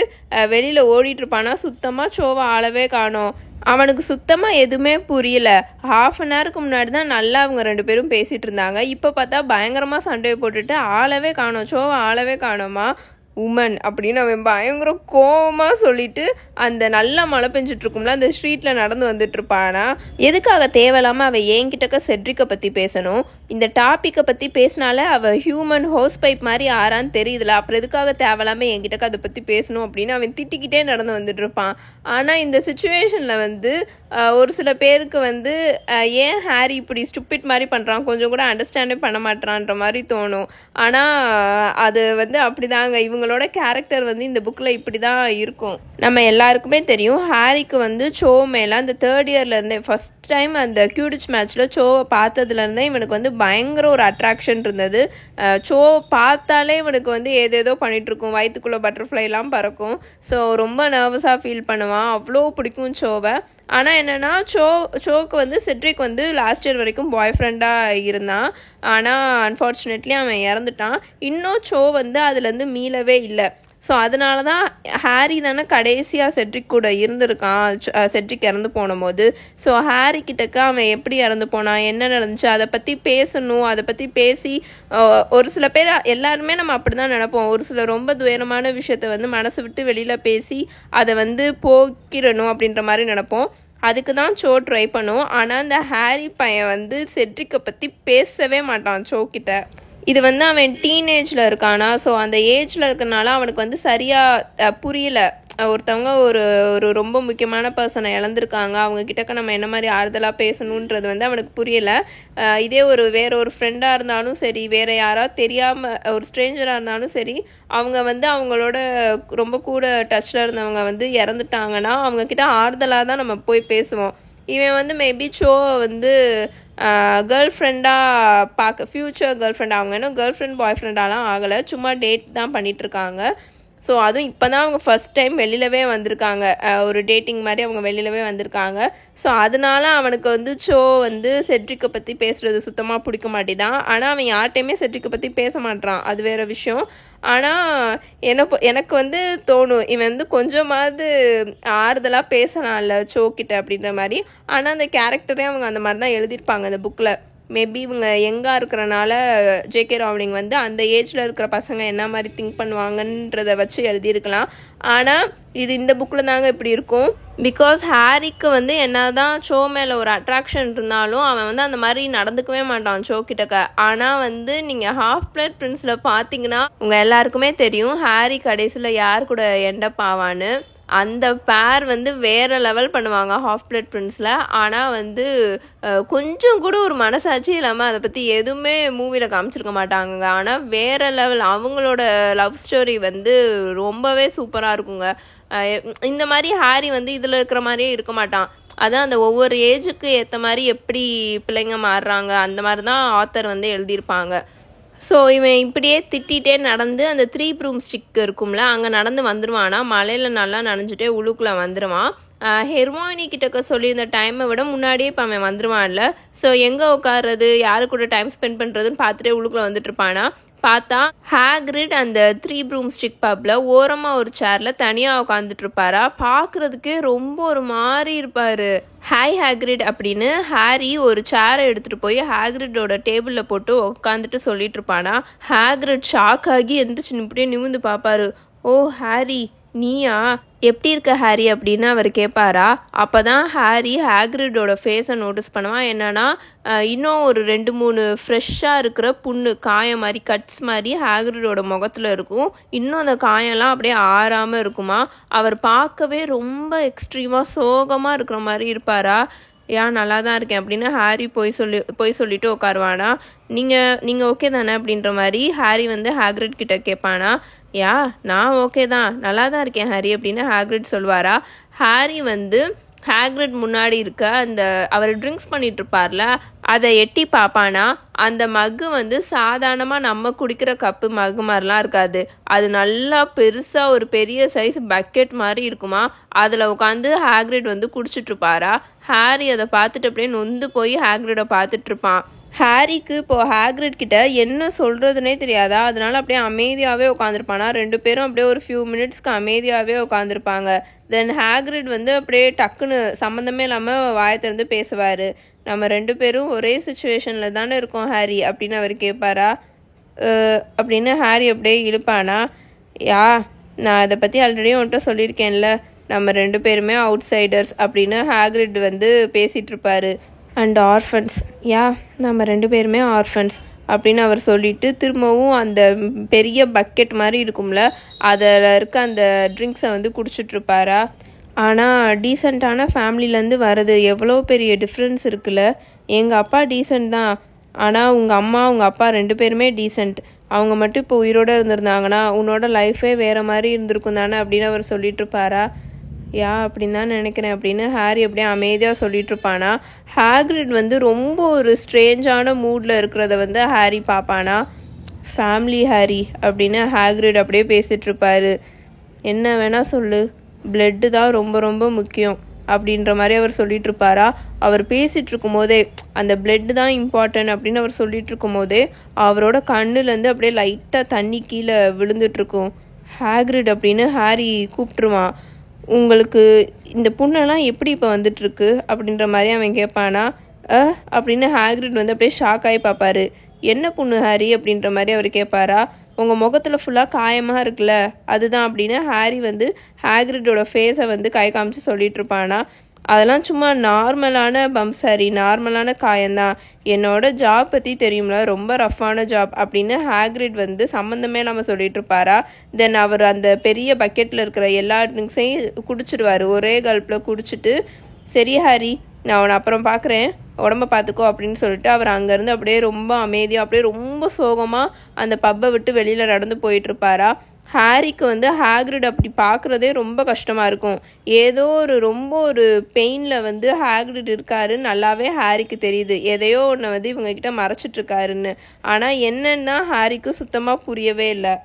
வெளியில் ஓடிட்டுருப்பானா. சுத்தமாக சோவை ஆளவே காணோம். அவனுக்கு சுத்தமாக எதுவுமே புரியல. ½ அன் ஹவருக்கு முன்னாடி தான் நல்லா அவங்க 2 பேரும் பேசிகிட்டு இருந்தாங்க. இப்போ பார்த்தா பயங்கரமாக சண்டையை போட்டுட்டு ஆளவே காணோம், சோவை ஆளவே காணோமா உமன் அப்படின்னு அவன் பயங்கர கோவமாக சொல்லிட்டு அந்த நல்லா மழை பெஞ்சிட்டு இருக்கும்ல அந்த ஸ்ட்ரீட்டில் நடந்து வந்துட்டு இருப்பானா. எதுக்காக தேவையில்லாமல் அவள் என்கிட்டக்க செட்ரிக்கை பற்றி பேசணும்? இந்த டாப்பிக்கை பற்றி பேசினாலே அவள் ஹியூமன் ஹோஸ் பைப் மாதிரி ஆறான்னு தெரியுதுல, அப்புறம் எதுக்காக தேவையில்லாமல் என்கிட்டக்க அதை பற்றி பேசணும் அப்படின்னு அவன் திட்டிக்கிட்டே நடந்து வந்துட்டு இருப்பான். ஆனால் இந்த சுச்சுவேஷனில் வந்து ஒரு சில பேருக்கு வந்து ஏன் ஹாரி இப்படி ஸ்டூப்பிட் மாதிரி பண்ணுறான், கொஞ்சம் கூட அண்டர்ஸ்டாண்டே பண்ண மாட்டான்ற மாதிரி தோணும். ஆனால் அது வந்து அப்படிதாங்க, இவங்களோட கேரக்டர் வந்து இந்த புக்கில் இப்படி தான் இருக்கும். நம்ம எல்லாருக்குமே தெரியும் ஹாரிக்கு வந்து சோ மேலே அந்த 3rd இயர்லேருந்தே ஃபஸ்ட் டைம் அந்த கியூடிச் மேட்ச்சில் சோவை பார்த்ததுலேருந்தே இவனுக்கு வந்து பயங்கர ஒரு அட்ராக்ஷன் இருந்தது. சோ பார்த்தாலே இவனுக்கு வந்து ஏதேதோ பண்ணிகிட்ருக்கும், வயிற்றுக்குள்ளே பட்டர்ஃப்ளைலாம் பறக்கும். ஸோ ரொம்ப நர்வஸாக ஃபீல் பண்ணுவான், அவ்வளோ பிடிக்கும் சோவை. ஆனால் என்னென்னா சோக்கு வந்து செட்ரிக் வந்து லாஸ்ட் இயர் வரைக்கும் பாய் ஃப்ரெண்டாக இருந்தான். ஆனால் அன்ஃபார்ச்சுனேட்லி அவன் இறந்துட்டான். இன்னும் சோ வந்து அதுலேருந்து மீளவே இல்லை. ஸோ அதனால தான் ஹாரி தானே கடைசியாக செட்ரிக் கூட இருந்திருக்கான் செட்ரிக் இறந்து போன போது. ஸோ ஹாரி கிட்டக்க அவன் எப்படி இறந்து போனான், என்ன நடந்துச்சு, அதை பற்றி பேசணும். அதை பற்றி பேசி ஒரு சில பேர் எல்லாருமே நம்ம அப்படி தான் நினைப்போம். ஒரு சில ரொம்ப துயரமான விஷயத்த வந்து மனசை விட்டு வெளியில் பேசி அதை வந்து போக்கிடணும் அப்படின்ற மாதிரி நினைப்போம். அதுக்கு தான் சோ ட்ரை பண்ணும். ஆனால் அந்த ஹாரி பையன் வந்து செட்ரிக்கை பற்றி பேசவே மாட்டான் சோ கிட்ட. இது வந்து அவன் டீனேஜில் இருக்கானா, ஸோ அந்த ஏஜில் இருக்கனால அவனுக்கு வந்து சரியாக புரியல. ஒருத்தவங்க ஒரு ரொம்ப முக்கியமான பர்சனை இழந்திருக்காங்க, அவங்க கிட்டக்க நம்ம என்ன மாதிரி ஆறுதலாக பேசணுன்றது வந்து அவனுக்கு புரியலை. இதே வேற ஒரு ஃப்ரெண்டாக இருந்தாலும் சரி, வேறு யாராவது தெரியாமல் ஒரு ஸ்ட்ரேஞ்சராக இருந்தாலும் சரி, அவங்க வந்து அவங்களோட ரொம்ப கூட டச்சில் இருந்தவங்க வந்து இறந்துட்டாங்கன்னா அவங்கக்கிட்ட ஆறுதலாக தான் நம்ம போய் பேசுவோம். இவன் வந்து மேபி சோ வந்து கேர்ள் ஃப்ரெண்டாக ஃப்யூச்சர் கேர்ள் ஃப்ரெண்ட், அவங்க இன்னும் கேர்ள் ஃப்ரெண்ட் பாய் ஃப்ரெண்டாலாம் ஆகலை, சும்மா டேட் தான் பண்ணிகிட்ருக்காங்க. ஸோ அதுவும் இப்போ தான் அவங்க ஃபஸ்ட் டைம் வெளியிலவே வந்திருக்காங்க, ஒரு டேட்டிங் மாதிரி அவங்க வெளியிலவே வந்திருக்காங்க. ஸோ அதனால அவனுக்கு வந்து சோ வந்து செட்ரிக்கை பற்றி பேசுகிறது சுத்தமாக பிடிக்க மாட்டேதான். ஆனால் அவன் யார்கிட்டையுமே செட்ரிக்கை பற்றி பேச மாட்டான், அது வேறு விஷயம். ஆனால் எனக்கு வந்து தோணும் இவன் வந்து கொஞ்சமாவது ஆறுதலாக பேசலாம்ல சோ கிட்ட அப்படின்ற மாதிரி. ஆனால் அந்த கேரக்டரே அவங்க அந்த மாதிரி தான் எழுதியிருப்பாங்க அந்த புக்கில். மேபி இவங்க யங்காக இருக்கிறனால ஜேகே ராவ்லிங் வந்து அந்த ஏஜில் இருக்கிற பசங்க என்ன மாதிரி திங்க் பண்ணுவாங்கன்றதை வச்சு எழுதியிருக்கலாம். ஆனால் இது இந்த புக்கில் தாங்க இப்படி இருக்கும். பிகாஸ் ஹாரிக்கு வந்து என்ன தான் சோ மேலே ஒரு அட்ராக்ஷன் இருந்தாலும் அவன் வந்து அந்த மாதிரி நடந்துக்கவே மாட்டான் சோ கிட்டக்க. ஆனால் வந்து நீங்கள் ஹாஃப் பிளட் பிரின்ஸில் பார்த்தீங்கன்னா உங்கள் எல்லாருக்குமே தெரியும் ஹாரி கடைசியில் யார் கூட எண்டப் ஆவான்னு. அந்த பேர் வந்து வேறு லெவல் பண்ணுவாங்க ஹாஃப் பிளட் பிரின்ஸில். ஆனால் வந்து கொஞ்சம் கூட ஒரு மனசாட்சி இல்லாமல் அதை பற்றி எதுவுமே மூவியில் காமிச்சிருக்க மாட்டாங்க. ஆனால் வேறு லெவல் அவங்களோட லவ் ஸ்டோரி வந்து ரொம்பவே சூப்பராக இருக்குங்க. இந்த மாதிரி ஹாரி வந்து இதில் இருக்கிற மாதிரியே இருக்க மாட்டான். அதான் அந்த ஒவ்வொரு ஏஜுக்கு ஏற்ற மாதிரி எப்படி பிள்ளைங்க மாறுறாங்க அந்த மாதிரி தான் ஆத்தர் வந்து எழுதியிருப்பாங்க. ஸோ இவன் இப்படியே திட்டிகிட்டே நடந்து அந்த 3 broomstick இருக்கும்ல அங்கே நடந்து வந்துடுவானா, மலையில் நல்லா நனைஞ்சிட்டே உள்ளுக்குள்ளே வந்துடுவான். ஹெர்மாயினி கிட்டக்க சொல்லியிருந்த டைமை விட முன்னாடியே இப்போ அவன் வந்துடுவான்ல. ஸோ எங்கே உட்கார்றது, யாரு கூட டைம் ஸ்பெண்ட் பண்ணுறதுன்னு பார்த்துட்டே உள்ளுக்குள்ளே வந்துட்டுருப்பானா. பார்த்தா ஹாக்ரிட் அந்த 3 broomstick பப்பில் ஓரமாக ஒரு சேரில் தனியாக உட்காந்துட்டு இருப்பாரா. பார்க்குறதுக்கே ரொம்ப ஒரு மாதிரி இருப்பார். ஹாய் ஹாக்ரிட் அப்படின்னு ஹாரி ஒரு சேரை எடுத்துகிட்டு போய் ஹாக்ரிட்டோட டேபிளில் போட்டு உட்காந்துட்டு சொல்லிட்டு இருப்பானா. ஹாக்ரிட் ஷாக் ஆகி எந்திரிச்சு இப்படியே நிமிந்து பார்ப்பாரு. ஓ ஹாரி நீயா, எப்படி இருக்க ஹாரி அப்படின்னு அவர் கேட்பாரா. அப்போ தான் ஹாரி ஹாக்ரிடோட ஃபேஸை நோட்டீஸ் பண்ணுவான். என்னன்னா இன்னும் ஒரு 2-3 ஃப்ரெஷ்ஷாக இருக்கிற புண்ணு காயம் மாதிரி கட்ஸ் மாதிரி ஹாக்ரிடோட முகத்தில் இருக்கும். இன்னும் அந்த காயம்லாம் அப்படியே ஆறாமல் இருக்குமா. அவர் பார்க்கவே ரொம்ப எக்ஸ்ட்ரீமாக சோகமாக இருக்கிற மாதிரி இருப்பாரா. ஏன் நல்லா தான் இருக்கேன் அப்படின்னு ஹாரி போய் சொல்லிட்டு உட்காருவானா. நீங்கள் ஓகே தானே அப்படின்ற மாதிரி ஹாரி வந்து ஹாக்ரிட் கிட்ட கேட்பானா. நான் ஓகே தான், நல்லா தான் இருக்கேன் ஹாரி அப்படின்னு ஹாக்ரிட் சொல்வாரா. ஹாரி வந்து ஹேக்ரிட் முன்னாடி இருக்க அந்த அவர் ட்ரிங்க்ஸ் பண்ணிட்டு இருப்பார்ல, அதை எட்டி பார்ப்பானா, அந்த மக்கு வந்து சாதாரணமாக நம்ம குடிக்கிற கப்பு மக்கு மாதிரிலாம் இருக்காது. அது நல்லா பெருசாக ஒரு பெரிய சைஸ் பக்கெட் மாதிரி இருக்குமா. அதில் உட்காந்து ஹேக்ரிட் வந்து குடிச்சிட்ருப்பாரா. ஹாரி அதை பார்த்துட்டு அப்படியே நொந்து போய் ஹேக்ரிடை பார்த்துட்ருப்பான். ஹாரிக்கு இப்போது ஹேக்ரிட் கிட்ட என்ன சொல்கிறதுனே தெரியாதா. அதனால அப்படியே அமைதியாகவே உட்காந்துருப்பானா. 2 பேரும் அப்படியே ஒரு ஃபியூ மினிட்ஸ்க்கு அமைதியாகவே உட்காந்துருப்பாங்க. தென் ஹேக்ரிட் வந்து அப்படியே டக்குன்னு சம்மந்தமே இல்லாமல் வாயை திறந்து பேசுவார். நம்ம 2 பேரும் ஒரே சுச்சுவேஷனில் தானே இருக்கோம் ஹாரி அப்படின்னு அவர் கேட்பாரா. அப்படின்னு ஹாரி அப்படியே இழுப்பானா. நான் அதை பற்றி ஆல்ரெடி உன்கிட்ட சொல்லியிருக்கேன்ல, நம்ம 2 பேருமே அவுட் சைடர்ஸ் அப்படின்னு ஹேக்ரிட் வந்து பேசிகிட்ருப்பாரு. அண்ட் ஆர்ஃபன்ஸ், நம்ம 2 பேருமே ஆர்ஃபன்ஸ் அப்படின்னு அவர் சொல்லிவிட்டு திரும்பவும் அந்த பெரிய பக்கெட் மாதிரி இருக்கும்ல, அதில் இருக்க அந்த ட்ரிங்க்ஸை வந்து குடிச்சிட்ருப்பாரா. ஆனால் டீசெண்டான ஃபேமிலியிலேருந்து வர்றது எவ்வளோ பெரிய டிஃப்ரென்ஸ் இருக்குல்ல. எங்கள் அப்பா டீசெண்ட் தான், ஆனால் உங்கள் அம்மா உங்கள் அப்பா 2 பேருமே டீசெண்ட். அவங்க மட்டும் இப்போ உயிரோடு இருந்திருந்தாங்கன்னா உன்னோட லைஃபே வேறு மாதிரி இருந்திருக்கும் தானே அப்படின்னு அவர் சொல்லிகிட்ருப்பாரா. அப்படின்னு தான் நினைக்கிறேன் அப்படின்னு ஹாரி அப்படியே அமைதியாக சொல்லிகிட்ருப்பானா. ஹேக்ரிட் வந்து ரொம்ப ஒரு ஸ்ட்ரேஞ்சான மூடில் இருக்கிறத வந்து ஹாரி பார்ப்பானா. ஃபேமிலி ஹாரி அப்படின்னு ஹேக்ரிட் அப்படியே பேசிகிட்ருப்பாரு. என்ன வேணால் சொல்லு, பிளட்டு தான் ரொம்ப ரொம்ப முக்கியம் அப்படின்ற மாதிரி அவர் சொல்லிகிட்ருப்பாரா. அவர் பேசிகிட்ருக்கும் போதே அந்த பிளட்டு தான் இம்பார்ட்டன்ட் அப்படின்னு அவர் சொல்லிகிட்ருக்கும் போதே அவரோட கண்ணுலேருந்து அப்படியே லைட்டாக தண்ணி கீழே விழுந்துட்டுருக்கும். ஹேக்ரிட் அப்படின்னு ஹாரி கூப்பிட்ருவான். உங்களுக்கு இந்த புண்ணெல்லாம் எப்படி இப்போ வந்துட்டுருக்கு அப்படின்ற மாதிரி அவன் கேட்பானா. அப்படின்னு ஹேக்ரிட் வந்து அப்படியே ஷாக் ஆகி பார்ப்பாரு. என்ன புண்ணு ஹாரி அப்படின்ற மாதிரி அவர் கேட்பாரா. உங்கள் முகத்தில் ஃபுல்லாக காயமாக இருக்குல்ல அதுதான் அப்படின்னு ஹாரி வந்து ஹேக்ரிட்டோட ஃபேஸை வந்து கை காமிச்சு சொல்லிகிட்ருப்பானா. அதெல்லாம் சும்மா நார்மலான பம்ப்ஸ் ஹாரி, நார்மலான காயந்தான். என்னோட ஜாப் பற்றி தெரியும்ல, ரொம்ப ரஃப்பான ஜாப் அப்படின்னு ஹேக்ரிட் வந்து சம்மந்தமே நம்ம சொல்லிகிட்ருப்பாரா. தென் அவர் அந்த பெரிய பக்கெட்டில் இருக்கிற எல்லா ட்ரிங்க்ஸையும் குடிச்சிடுவார். ஒரே கல்ப்பில் குடிச்சிட்டு, சரி ஹாரி நான் அவனை அப்புறம் பார்க்குறேன், உடம்ப பார்த்துக்கோ அப்படின்னு சொல்லிட்டு அவர் அங்கேருந்து அப்படியே ரொம்ப அமைதியாக அப்படியே ரொம்ப சோகமாக அந்த பப்பை விட்டு வெளியில் நடந்து போயிட்டுருப்பாரா. ஹாரிக்கு வந்து ஹேக்ரிட் அப்படி பார்க்குறதே ரொம்ப கஷ்டமாக இருக்கும். ஏதோ ரொம்ப ஒரு பெயினில் வந்து ஹேக்ரிட் இருக்காரு நல்லாவே ஹாரிக்கு தெரியுது. எதையோ ஒன்று வந்து இவங்ககிட்ட மறைச்சிட்ருக்காருன்னு. ஆனால் என்னன்னா ஹாரிக்கு சுத்தமாக புரியவே இல்லை.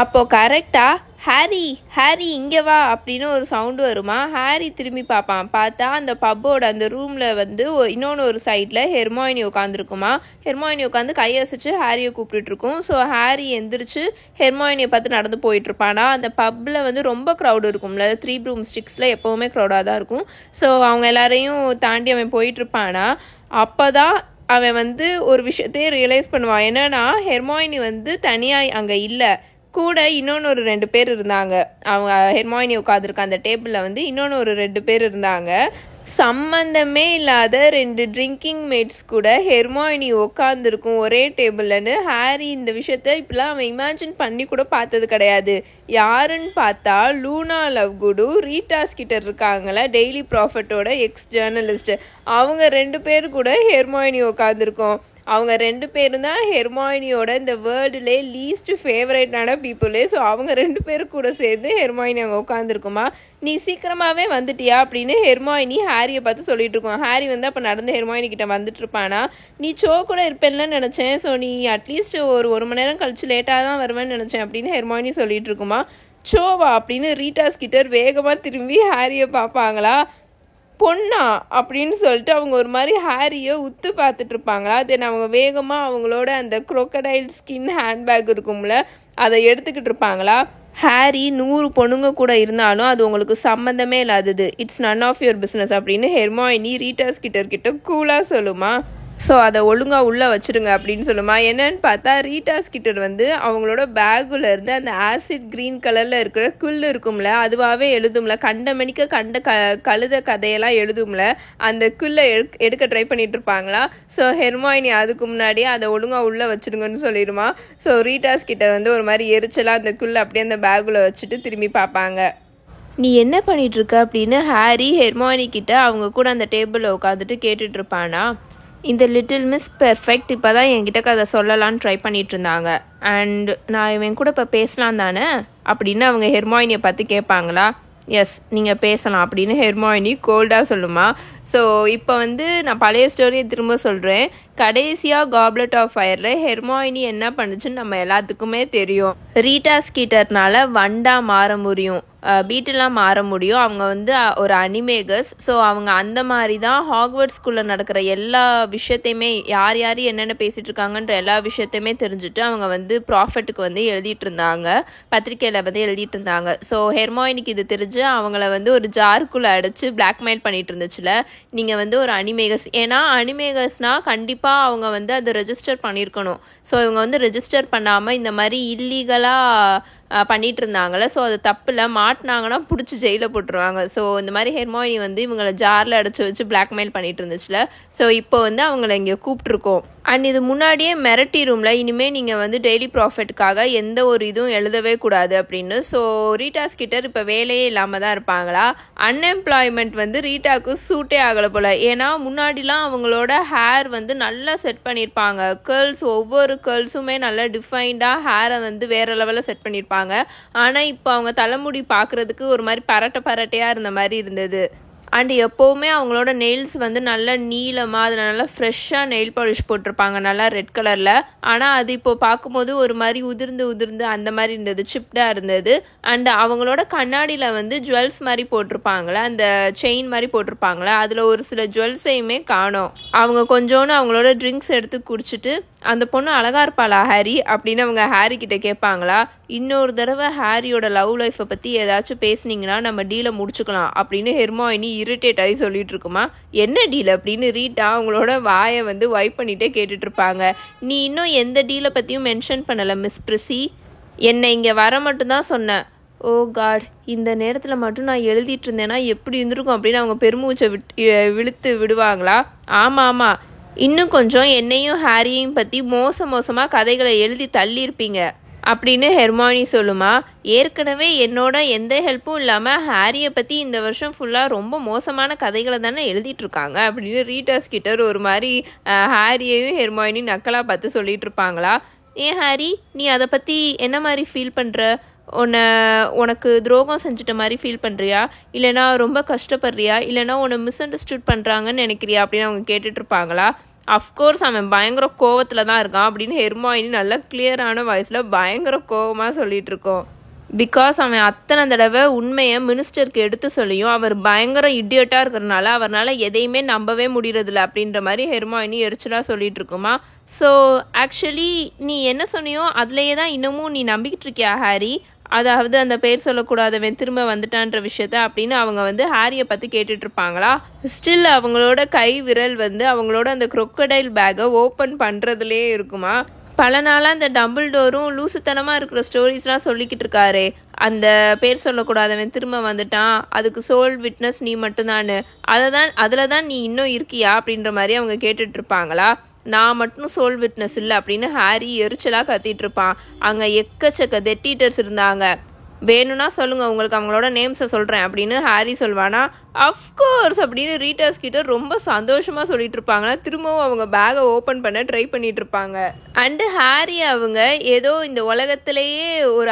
அப்போது கரெக்டாக ஹாரி இங்கே வா அப்படின்னு ஒரு சவுண்டு வருமா. ஹாரி திரும்பி பார்ப்பான். பார்த்தா அந்த பப்போட அந்த ரூமில் வந்து இன்னொன்று ஒரு சைடில் ஹெர்மாயினி உட்காந்துருக்குமா. ஹெர்மாயினி உட்காந்து கையசைச்சு ஹாரியை கூப்பிட்டுருக்கும். ஸோ ஹாரி எந்திரிச்சு ஹெர்மாயினியை பார்த்து நடந்து போயிட்டுருப்பானா. அந்த பப்பில் வந்து ரொம்ப க்ரௌடு இருக்கும்ல, 3 broomsticks எப்போவுமே க்ரௌடாக தான் இருக்கும். ஸோ அவங்க எல்லாரையும் தாண்டி அவன் போயிட்டுருப்பானா. அப்போ தான் அவன் வந்து ஒரு விஷயத்தையே ரியலைஸ் பண்ணுவான். என்னன்னா ஹெர்மாயினி வந்து தனியாக அங்கே இல்லை, கூட இன்னொன்று ஒரு 2 பேர் இருந்தாங்க. அவங்க ஹெர்மாயினி உட்காந்துருக்க அந்த டேபிளில் வந்து இன்னொன்று ஒரு 2 பேர் இருந்தாங்க. சம்மந்தமே இல்லாத 2 ட்ரிங்கிங் மேட்ஸ் கூட ஹெர்மாயினி உட்காந்துருக்கும் ஒரே டேபிள்னு ஹாரி இந்த விஷயத்த இப்பெல்லாம் அவன் இமேஜின் பண்ணி கூட பார்த்தது கிடையாது. யாருன்னு பார்த்தா லூனா லவ்குடு, ரீட்டா ஸ்கிட்டர் இருக்காங்களே, டெய்லி ப்ராஃபிட்டோட எக்ஸ் ஜேர்னலிஸ்ட், அவங்க 2 பேர் கூட ஹெர்மாயினி உட்காந்துருக்கோம். அவங்க 2 பேரும் தான் ஹெர்மாயினியோட இந்த வேர்ல்டுலே லீஸ்ட் ஃபேவரேட்டான பீப்புளே. ஸோ அவங்க 2 பேரும் கூட சேர்ந்து ஹெர்மாயினி அங்கே உட்காந்துருக்குமா. நீ சீக்கிரமாகவே வந்துட்டியா அப்படின்னு ஹெர்மாயினி ஹாரியை பார்த்து சொல்லிட்டு இருக்கோம். ஹாரி வந்து அப்போ நடந்து ஹெர்மாயினி கிட்ட வந்துட்டு இருப்பானா. நீ சோ கூட இருப்பேன்ல நினச்சேன், ஸோ நீ அட்லீஸ்ட் ஒரு 1 மணி நேரம் கழிச்சு லேட்டாக தான் வருவேன்னு நினச்சேன் அப்படின்னு ஹெர்மாயினி சொல்லிட்டு இருக்குமா. சோவா அப்படின்னு ரீட்டா ஸ்கிட்டர் வேகமாக திரும்பி ஹாரியை பார்ப்பாங்களா. பொண்ணா அப்படின்னு சொல்லிட்டு அவங்க ஒரு மாதிரி ஹாரியை உத்து பார்த்துட்டு இருப்பாங்களா. தென் அவங்க வேகமாக அவங்களோட அந்த crocodile ஸ்கின் ஹேண்ட்பேக் இருக்கும்ல, அதை எடுத்துக்கிட்டு இருப்பாங்களா. ஹாரி 100 பொண்ணுங்க கூட இருந்தாலும் அது உங்களுக்கு சம்மந்தமே இல்லாதது, it's none of your business அப்படின்னு ஹெர்மாயினி ரீட்டா ஸ்கிட்டர் கிட்ட கூலாக சொல்லுமா. ஸோ அதை ஒழுங்காக உள்ளே வச்சுருங்க அப்படின்னு சொல்லுமா. என்னன்னு பார்த்தா ரீட்டா ஸ்கிட்டர் வந்து அவங்களோட பேக்குள்ள இருந்து அந்த ஆசிட் க்ரீன் கலரில் இருக்கிற குல் இருக்கும்ல, அதுவாகவே எழுதும்ல, கண்ட கழுத கதையெல்லாம் எழுதும்ல, அந்த குல்லை எடுக்க ட்ரை பண்ணிட்டு இருப்பாங்களா. ஸோ ஹெர்மாயினி அதுக்கு முன்னாடியே அதை ஒழுங்காக உள்ளே வச்சுருங்கன்னு சொல்லிடுமா. ஸோ ரீட்டா ஸ்கிட்டர் வந்து ஒரு மாதிரி எரிச்சலாக அந்த குல்லை அப்படியே அந்த பேக்குள்ளே வச்சுட்டு திரும்பி பார்ப்பாங்க. நீ என்ன பண்ணிகிட்ருக்க அப்படின்னு ஹாரி ஹெர்மாயினி கிட்ட அவங்க கூட அந்த டேபிளில் உட்காந்துட்டு கேட்டுட்ருப்பானா. இந்த லிட்டில் மிஸ் பெர்ஃபெக்ட் இப்போ தான் என்கிட்ட கதை சொல்லலான்னு ட்ரை பண்ணிகிட்டு இருந்தாங்க. அண்ட் நான் இவன் கூட இப்போ பேசலாம் தானே அப்படின்னு அவங்க ஹெர்மாயினியை பார்த்து கேட்பாங்களா. எஸ் நீங்கள் பேசலாம் அப்படின்னு ஹெர்மாயினி கோல்டாக சொல்லுமா. ஸோ இப்போ வந்து நான் பழைய ஸ்டோரியை திரும்ப சொல்கிறேன். கடைசியாக காப்லெட் ஆஃப் ஃபயரில் ஹெர்மாயினி என்ன பண்ணுச்சுன்னு நம்ம எல்லாத்துக்குமே தெரியும். ரீட்டா ஸ்கீட்டர்னால வண்டா மாற முடியும், பீட்டெல்லாம் மாற முடியும். அவங்க வந்து ஒரு அனிமேகஸ். ஸோ அவங்க அந்த மாதிரி தான் ஹாக்வர்ட்ஸ் ஸ்கூலில் நடக்கிற எல்லா விஷயத்தையுமே, யார் யார் என்னென்ன பேசிகிட்டு இருக்காங்கன்ற எல்லா விஷயத்தையுமே தெரிஞ்சுட்டு அவங்க வந்து ப்ராஃபெட்டுக்கு வந்து எழுதிட்டு இருந்தாங்க, பத்திரிக்கையில் வந்து எழுதிட்டு இருந்தாங்க. ஸோ ஹெர்மாயினிக்கு இது தெரிஞ்சு அவங்கள வந்து ஒரு ஜாருக்குள்ளே அடைச்சி பிளாக்மெயில் பண்ணிட்டு இருந்துச்சுல, நீங்கள் வந்து ஒரு அனிமேகஸ். ஏன்னா அனிமேகஸ்னால் கண்டிப்பாக அவங்க வந்து அதை ரெஜிஸ்டர் பண்ணியிருக்கணும். ஸோ இவங்க வந்து ரெஜிஸ்டர் பண்ணாமல் இந்த மாதிரி இல்லீகலாக பண்ணிட்டு இருந்தாங்களே. ஸோ அது தப்பில் மாட்டினாங்கன்னா பிடிச்சி ஜெயிலில் போட்டுருவாங்க. ஸோ இந்த மாதிரி ஹெர்மாயினி வந்து இவங்களை ஜாரில் அடைச்சி வச்சு பிளாக்மெயில் பண்ணிட்டு இருந்துச்சுல. ஸோ இப்போ வந்து அவங்கள இங்கே கூப்பிட்ருக்கோம். அண்ட் இது முன்னாடியே மெரட்டி ரூமில் இனிமேல் நீங்கள் வந்து டெய்லி ப்ராஃபிட்காக எந்த ஒரு இதுவும் எழுதவே கூடாது அப்படின்னு. ஸோ ரீட்டா ஸ்கீட்டர் இப்போ வேலையே இல்லாமல் தான் இருப்பாங்களா. அன்எம்ப்ளாய்மெண்ட் வந்து ரீட்டாவுக்கு சூட்டே ஆகலை போல். ஏன்னா முன்னாடிலாம் அவங்களோட ஹேர் வந்து நல்லா செட் பண்ணியிருப்பாங்க. கேர்ள்ஸ் ஒவ்வொரு கேர்ள்ஸுமே நல்லா டிஃபைன்டாக ஹேரை வந்து வேறு லெவலில் செட் பண்ணியிருப்பாங்க. ஆனால் இப்போ அவங்க தலைமுடி பார்க்குறதுக்கு ஒரு மாதிரி பரட்டையாக இருந்த மாதிரி இருந்தது. அண்டு எப்போவுமே அவங்களோட நெயில்ஸ் வந்து நல்லா நீளமாக, அதில் நல்லா ஃப்ரெஷ்ஷாக நெயில் பாலிஷ் போட்டிருப்பாங்க, நல்லா ரெட் கலரில். ஆனால் அது இப்போது பார்க்கும்போது ஒரு மாதிரி உதிர்ந்து அந்த மாதிரி இருந்தது, சிப்டாக இருந்தது. அண்டு அவங்களோட கண்ணாடியில் வந்து ஜுவல்ஸ் மாதிரி போட்டிருப்பாங்களே, அந்த செயின் மாதிரி போட்டிருப்பாங்களே, அதில் ஒரு சில ஜுவல்ஸையுமே காணோம். அவங்க கொஞ்சோன்னு அவங்களோட ட்ரிங்க்ஸ் எடுத்து குடிச்சிட்டு, அந்த பொண்ணு அழகா இருப்பாளா ஹாரி அப்படின்னு அவங்க ஹாரி கிட்ட கேட்பாங்களா. இன்னொரு தடவை ஹாரியோட லவ் லைஃப்பை பற்றி ஏதாச்சும் பேசுனீங்கன்னா நம்ம டீலை முடிச்சுக்கலாம் அப்படின்னு ஹெர்மாயினி இரிட்டேட் ஆகி சொல்லிட்டு இருக்குமா. என்ன டீல் அப்படின்னு ரீட்டா அவங்களோட வாயை வந்து வைப் பண்ணிகிட்டே கேட்டுட்டு இருப்பாங்க. நீ இன்னும் எந்த டீலை பற்றியும் மென்ஷன் பண்ணலை மிஸ் பிரிசி, என்னை இங்கே வர மட்டும்தான் சொன்னேன். ஓ காட், இந்த நேரத்தில் மட்டும் நான் எழுதிட்டு இருந்தேன்னா எப்படி இருந்திருக்கும் அப்படின்னு அவங்க பெருமூச்சை விழுத்து விடுவாங்களா. ஆமாம், இன்னும் கொஞ்சம் என்னையும் ஹாரியையும் பற்றி மோசமாக கதைகளை எழுதி தள்ளியிருப்பீங்க அப்படின்னு ஹெர்மாயினி சொல்லுமா. ஏற்கனவே என்னோட எந்த ஹெல்ப்பும் இல்லாமல் ஹாரியை பற்றி இந்த வருஷம் ஃபுல்லாக ரொம்ப மோசமான கதைகளை தானே எழுதிட்டுருக்காங்க அப்படின்னு ரீட்டா ஸ்கீட்டர் ஒரு மாதிரி ஹாரியையும் ஹெர்மாயினி நக்கலாக பார்த்து சொல்லிட்டு இருப்பாங்களா. ஏன் ஹாரி, நீ அதை பற்றி என்ன மாதிரி ஃபீல் பண்ணுற? உனக்கு துரோகம் செஞ்சுட்ட மாதிரி ஃபீல் பண்ணுறியா, இல்லைனா ரொம்ப கஷ்டப்படுறியா, இல்லைனா உன்னை மிஸ் அண்டர்ஸ்டுட் பண்ணுறாங்கன்னு நினைக்கிறியா அப்படின்னு அவங்க கேட்டுட்ருப்பாங்களா. அஃப்கோர்ஸ் அவன் பயங்கர கோவத்தில் தான் இருக்கான் அப்படின்னு ஹெர்மாயினி நல்லா கிளியரான வாய்ஸில் பயங்கர கோவமாக சொல்லிகிட்டு இருக்கோம். பிகாஸ் அவன் அத்தனை தடவை உண்மையை மினிஸ்டருக்கு எடுத்து சொல்லியும் அவர் பயங்கர இடியட்டாக இருக்கிறனால அவரால் எதையுமே நம்பவே முடியறதில்ல அப்படின்ற மாதிரி ஹெர்மாயினி எரிச்சலாக சொல்லிட்டு இருக்குமா. ஸோ ஆக்சுவலி நீ என்ன சொன்னியோ அதுலேயே தான் இன்னமும் நீ நம்பிக்கிட்டு இருக்கியா ஹாரி, அதாவது அந்த பேர் சொல்லக்கூடாதவன் திரும்ப வந்துட்டான்ற விஷயத்த அப்படின்னு அவங்க வந்து ஹாரியை பற்றி கேட்டுட்ருப்பாங்களா. ஸ்டில் அவங்களோட கை விரல் வந்து அவங்களோட அந்த crocodile பேக்கை ஓப்பன் பண்ணுறதுலேயே இருக்குமா. பல நாளாக அந்த டம்பிள்டோரும் லூசுத்தனமாக இருக்கிற ஸ்டோரிஸ்லாம் சொல்லிக்கிட்டு இருக்காரு. அந்த பேர் சொல்லக்கூடாதவன் திரும்ப வந்துட்டான், அதுக்கு சோல் விட்னஸ் நீ மட்டும்தான்னு, அதில் தான் நீ இன்னும் இருக்கியா அப்படின்ற மாதிரி அவங்க கேட்டுட்ருப்பாங்களா. நான் மட்டும் சோல் விட்னஸ் இல்லை அப்படின்னு ஹாரி எரிச்சலாக கத்திட்டு இருப்பான். அங்கே எக்கச்சக்க டெத் ஈட்டர்ஸ் இருந்தாங்க, வேணும்னா சொல்லுங்கள் உங்களுக்கு அவங்களோட நேம்ஸை சொல்கிறேன் அப்படின்னு ஹாரி சொல்வானா. அஃப்கோர்ஸ் அப்படின்னு ரீட்டா ஸ்கீட்டர் ரொம்ப சந்தோஷமாக சொல்லிட்டு இருப்பாங்கன்னா திரும்பவும் அவங்க பேகை ஓப்பன் பண்ண ட்ரை பண்ணிட்டு இருப்பாங்க. அண்டு ஹாரி அவங்க ஏதோ இந்த உலகத்திலேயே ஒரு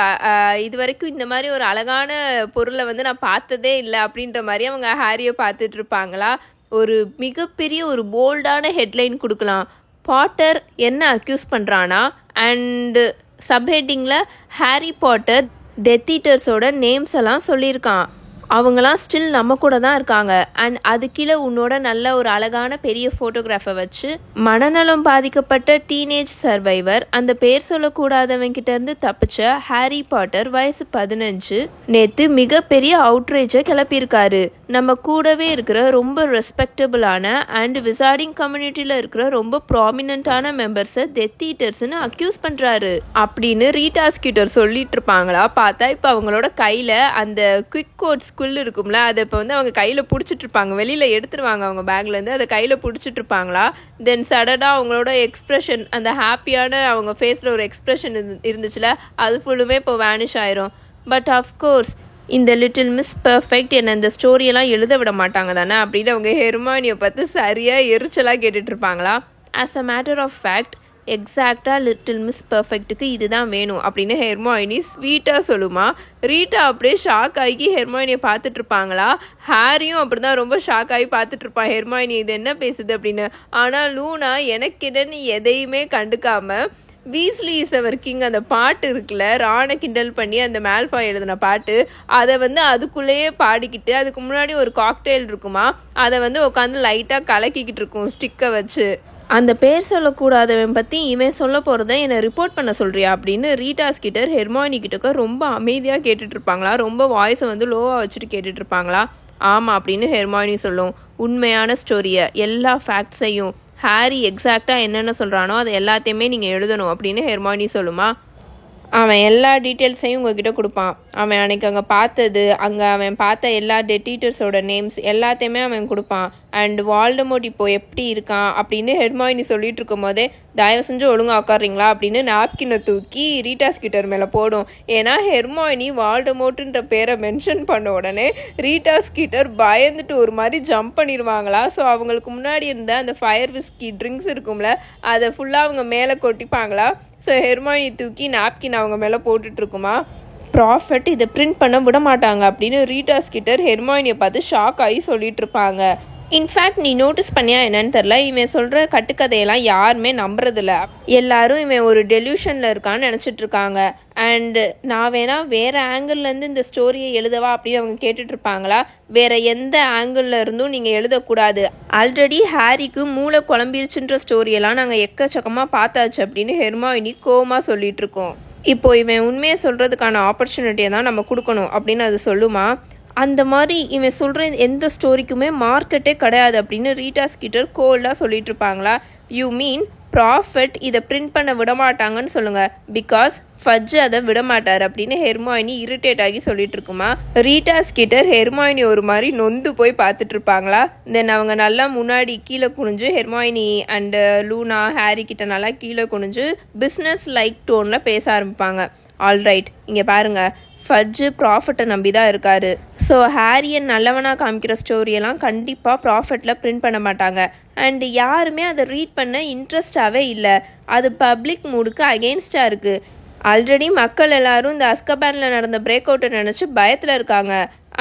இது வரைக்கும் இந்த மாதிரி ஒரு அழகான பொருளை வந்து நான் பார்த்ததே இல்லை அப்படின்ற மாதிரி அவங்க ஹாரியை பார்த்துட்டு இருப்பாங்களா. ஒரு மிகப்பெரிய ஒரு போல்டான ஹெட்லைன் கொடுக்கலாம், பாட்டர் என்ன அக்யூஸ் பண்ணுறானா, அண்டு சப்ஹெட்டிங்கில் ஹாரி பாட்டர் டெத் ஈட்டர்ஸோட நேம்ஸ் எல்லாம் சொல்லியிருக்கான். அவங்களாம் ஸ்டில் நம்ம கூட தான் இருக்காங்க. அண்ட் அது கீழே உன்னோட நல்ல ஒரு அழகான பெரிய ஃபோட்டோகிராஃபை வச்சு மனநலம் பாதிக்கப்பட்ட டீனேஜ் சர்வைவர், அந்த பேர் சொல்லக்கூடாதவங்கிட்ட இருந்து தப்பிச்ச ஹாரி பாட்டர், வயசு 15, நேற்று மிகப்பெரிய அவுட்ரேஜை கிளப்பியிருக்காரு. நம்ம கூடவே இருக்கிற ரொம்ப ரெஸ்பெக்டபிளான அண்ட் விசார்டிங் கம்யூனிட்டியில் இருக்கிற ரொம்ப ப்ராமினென்ட்டான மெம்பர்ஸை டெத் ஈட்டர்ஸ்னு அக்யூஸ் பண்ணுறாரு அப்படின்னு ரீட்டா ஸ்கீட்டர் சொல்லிட்டு இருப்பாங்களா. பார்த்தா இப்போ அவங்களோட கையில் அந்த குவிக் கோட் ஸ்குல் இருக்கும்ல, அதை இப்போ வந்து அவங்க கையில் பிடிச்சிட்டு இருப்பாங்க, வெளியில் எடுத்துருவாங்க அவங்க பேக்லேருந்து, அதை கையில் பிடிச்சிட்டு இருப்பாங்களா. தென் சடனாக அவங்களோட எக்ஸ்ப்ரெஷன், அந்த ஹாப்பியான அவங்க ஃபேஸில் ஒரு எக்ஸ்ப்ரெஷன் இருந்துச்சுல, அது ஃபுல்லுமே இப்போ வேனிஷ் ஆயிரும். பட் அஃப்கோர்ஸ் இந்த லிட்டில் மிஸ் பர்ஃபெக்ட் என்ன இந்த ஸ்டோரியெல்லாம் எழுத விட மாட்டாங்க தானே அப்படின்னு அவங்க ஹெர்மானியை பார்த்து சரியாக எரிச்சலாக கேட்டுட்ருப்பாங்களா. As a matter of fact எக்ஸாக்டாக லிட்டில் மிஸ் பர்ஃபெக்ட்டுக்கு இதுதான் வேணும் அப்படின்னு ஹெர்மாயினி ஸ்வீட்டாக சொல்லுமா. ரீட்டா அப்படியே ஷாக் ஆகி ஹெர்மாயினியை பார்த்துட்டு இருப்பாங்களா. ஹாரியும் அப்படி தான் ரொம்ப ஷாக் ஆகி பார்த்துட்டு இருப்பான் ஹெர்மாயினி இது என்ன பேசுது அப்படின்னு. ஆனால் லூனா எனக்கிடன்னு எதையுமே கண்டுக்காம வீஸ்லி இஸ் அவர் கிங் அந்த பாட்டு இருக்குல்ல, ராணை கிண்டல் பண்ணி அந்த மேல்ஃபாய் எழுதின பாட்டு, அதை அதுக்குள்ளேயே பாடிக்கிட்டு அதுக்கு முன்னாடி ஒரு காக்டெயில் இருக்குமா, அதை உட்காந்து லைட்டாக கலக்கிக்கிட்டு இருக்கும் ஸ்டிக்கை வச்சு. அந்த பேர் சொல்லக்கூடாதவன் பற்றி இவன் சொல்ல போகிறத என்னை ரிப்போர்ட் பண்ண சொல்கிறியா அப்படின்னு ரீட்டாஸ் கிட்ட ஹெர்மாயினி கிட்டக்க ரொம்ப அமைதியாக கேட்டுட்ருப்பாங்களா. ரொம்ப வாய்ஸை லோவாக வச்சுட்டு கேட்டுட்ருப்பாங்களா. ஆமாம் அப்படின்னு ஹெர்மாயினி சொல்லும். உண்மையான ஸ்டோரியை எல்லா ஃபேக்ட்ஸையும் ஹாரி எக்ஸாக்டாக என்னென்ன சொல்கிறானோ அதை எல்லாத்தையுமே நீங்கள் எழுதணும் அப்படின்னு ஹெர்மாயினி சொல்லுமா. அவன் எல்லா டீட்டெயில்ஸையும் உங்ககிட்ட கொடுப்பான். அவன் அன்றைக்கி அங்கே பார்த்தது, அங்கே அவன் பார்த்த எல்லா டெட்டீட்டர்ஸோட நேம்ஸ் எல்லாத்தையுமே அவன் கொடுப்பான். அண்ட் வால்டமோர்ட் இப்போது எப்படி இருக்கான் அப்படின்னு ஹெர்மாயினி சொல்லிட்டு இருக்கும் போதே தயவு செஞ்சு ஒழுங்காக உட்காடுறீங்களா அப்படின்னு நாப்கினை தூக்கி ரீட்டாஸ் கிட்டர் மேலே போடும். ஏன்னா ஹெர்மாயினி வால்டமோர்ட்டுன்ற பேரை மென்ஷன் பண்ண உடனே ரீட்டாஸ் கிட்டர் பயந்துட்டு ஒரு மாதிரி ஜம்ப் பண்ணிடுவாங்களா. ஸோ அவங்களுக்கு முன்னாடி இருந்த அந்த ஃபயர் விஸ்கி ட்ரிங்க்ஸ் இருக்கும்ல, அதை ஃபுல்லாக அவங்க மேலே கொட்டிப்பாங்களா. ஸோ ஹெர்மாயினி தூக்கி நாப்கின் அவங்க மேலே போட்டுட்ருக்குமா. ப்ராஃபட் இதை பிரிண்ட் பண்ண விட மாட்டாங்க அப்படின்னு ரீட்டாஸ் கிட்டர் ஹெர்மாயினியை பார்த்து ஷாக் ஆகி சொல்லிட்டு இருப்பாங்க. இன்ஃபேக்ட் நீ நோட்டீஸ் பண்ணியா என்னன்னு தெரில, இவன் சொல்கிற கட்டுக்கதையெல்லாம் யாருமே நம்புறதில்ல. எல்லாரும் இவன் ஒரு டெல்யூஷனில் இருக்கான்னு நினச்சிட்ருக்காங்க. அண்டு நான் வேணால் வேறு ஆங்கிள்லேருந்து இந்த ஸ்டோரியை எழுதவா அப்படின்னு அவங்க கேட்டுட்ருப்பாங்களா. வேறு எந்த ஆங்கிளில் இருந்தும் நீங்கள் எழுதக்கூடாது. ஆல்ரெடி ஹாரிக்கு மூளை குழம்பிருச்சுன்ற ஸ்டோரியெல்லாம் நாங்கள் எக்கச்சக்கமாக பார்த்தாச்சு அப்படின்னு ஹெர்மாயினி கோவமாக சொல்லிகிட்ருக்கோம். இப்போது இவன் உண்மையை சொல்கிறதுக்கான ஆப்பர்ச்சுனிட்டியை தான் நம்ம கொடுக்கணும் அப்படின்னு அது சொல்லுமா. அந்த மாதிரி இவன் சொல்கிற எந்த ஸ்டோரிக்குமே மார்க்கெட்டே கிடையாது அப்படின்னு ரீட்டாஸ் கிட்டர் கோல்டாக சொல்லிட்டு இருப்பாங்களா. யூ மீன் ப்ராஃபட் இதை பிரிண்ட் பண்ண விடமாட்டாங்கன்னு சொல்லுங்கள், பிகாஸ் ஃபட்ஜ் அதை விடமாட்டார் அப்படின்னு ஹெர்மாயினி இரிட்டேட் ஆகி சொல்லிட்டு இருக்குமா. ரீட்டாஸ் கிட்டர் ஹெர்மாயினி ஒரு மாதிரி நொந்து போய் பார்த்துட்டு இருப்பாங்களா. தென் அவங்க நல்லா முன்னாடி கீழே குனிஞ்சு ஹெர்மாயினி அண்டு லூனா ஹாரி கிட்ட நல்லா கீழே குனிஞ்சு பிஸ்னஸ் லைக் டோனில் பேச ஆரம்பிப்பாங்க. ஆல்ரைட், இங்கே பாருங்கள், ஃபட்ஜு ப்ராஃபட்டை நம்பி தான் இருக்காரு. ஸோ ஹாரியை நல்லவனாக காமிக்கிற ஸ்டோரியெல்லாம் கண்டிப்பாக ப்ராஃபட்டில் பிரிண்ட் பண்ண மாட்டாங்க. அண்டு யாருமே அதை ரீட் பண்ண இன்ட்ரெஸ்டாகவே இல்லை. அது பப்ளிக் மூடுக்கு அகெயின்ஸ்டாக இருக்குது. ஆல்ரெடி மக்கள் எல்லாரும் இந்த அஸ்கபானில் நடந்த பிரேக் அவுட்டை நினச்சி பயத்தில் இருக்காங்க.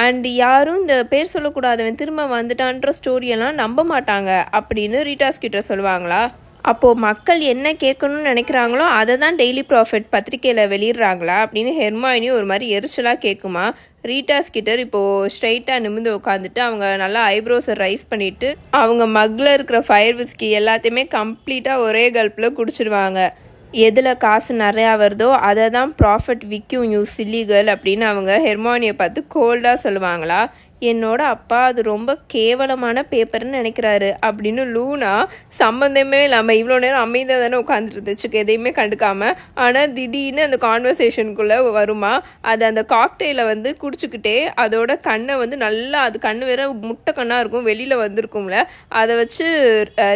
அண்டு யாரும் இந்த பேர் சொல்லக்கூடாதவன் திரும்ப வந்துட்டான்ற ஸ்டோரியெல்லாம் நம்ப மாட்டாங்க அப்படின்னு ரீட்டாஸ் கிட்ட சொல்லுவாங்களா. அப்போது மக்கள் என்ன கேட்கணும்னு நினைக்கிறாங்களோ அதை தான் டெய்லி ப்ராஃபிட் பத்திரிக்கையில் வெளியிடுறாங்களா அப்படின்னு ஹெர்மாயினி ஒரு மாதிரி எரிச்சலாக கேட்குமா. ரீட்டாஸ் கிட்டர் இப்போது ஸ்ட்ரைட்டாக நிமிந்து உட்காந்துட்டு அவங்க நல்லா ஐப்ரோஸை ரைஸ் பண்ணிவிட்டு அவங்க மக்கில் இருக்கிற ஃபயர் விஸ்கி எல்லாத்தையுமே கம்ப்ளீட்டாக ஒரே கல்ப்பில் குடிச்சிடுவாங்க. எதில் காசு நிறையா வருதோ அதை தான் ப்ராஃபிட் விற்கும் யூ சில்லிகல் அப்படின்னு அவங்க ஹெர்மாயினியை பார்த்து கோல்டாக சொல்லுவாங்களா. என்னோட அப்பா அது ரொம்ப கேவலமான பேப்பர்னு நினைக்கிறாரு அப்படின்னு லூனா சம்மந்தமே இல்லாமல் இவ்வளோ நேரம் அமைதியாக தானே உட்காந்துட்டு இருந்துச்சு எதையுமே கண்டுக்காமல். ஆனால் திடீர்னு அந்த கான்வர்சேஷனுக்குள்ளே வருமா. அது அந்த காக்டெயிலை குடிச்சுக்கிட்டே அதோட கண்ணை நல்லா, அது கண்ணு வேற முட்டை கண்ணாக இருக்கும், வெளியில் வந்திருக்கும்ல, அதை வச்சு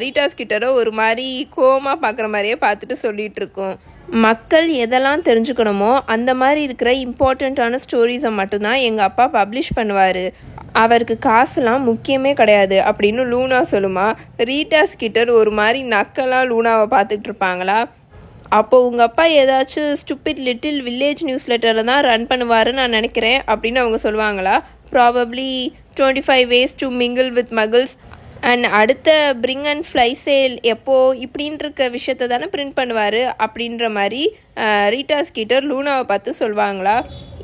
ரீட்டாஸ் கிட்டரை ஒரு மாதிரி கோவமாக பார்க்குற மாதிரியே பார்த்துட்டு சொல்லிகிட்டு இருக்கும். மக்கள் எதெல்லாம் தெரிஞ்சுக்கணுமோ அந்த மாதிரி இருக்கிற இம்பார்ட்டண்ட்டான ஸ்டோரிஸை மட்டும்தான் எங்கள் அப்பா பப்ளிஷ் பண்ணுவார். அவருக்கு காசுலாம் முக்கியமே கிடையாது அப்படின்னு லூனா சொல்லுமா. ரீட்டாஸ் கிட்டர் ஒரு மாதிரி நக்கெல்லாம் லூனாவை பார்த்துட்டு இருப்பாங்களா. அப்போது உங்கள் அப்பா ஏதாச்சும் ஸ்டூபிட் லிட்டில் வில்லேஜ் நியூஸ் லெட்டரை தான் ரன் பண்ணுவாருன்னு நான் நினைக்கிறேன் அப்படின்னு அவங்க சொல்லுவாங்களா. Probably 25 ways to mingle with muggles and அடுத்த பிரிங் அண்ட் ஃப்ளை சேல் எப்போது இப்படின்னு இருக்க விஷயத்த தானே பிரிண்ட் பண்ணுவார் அப்படின்ற மாதிரி ரீட்டாஸ் கிட்டர் லூனாவை பார்த்து சொல்லுவாங்களா.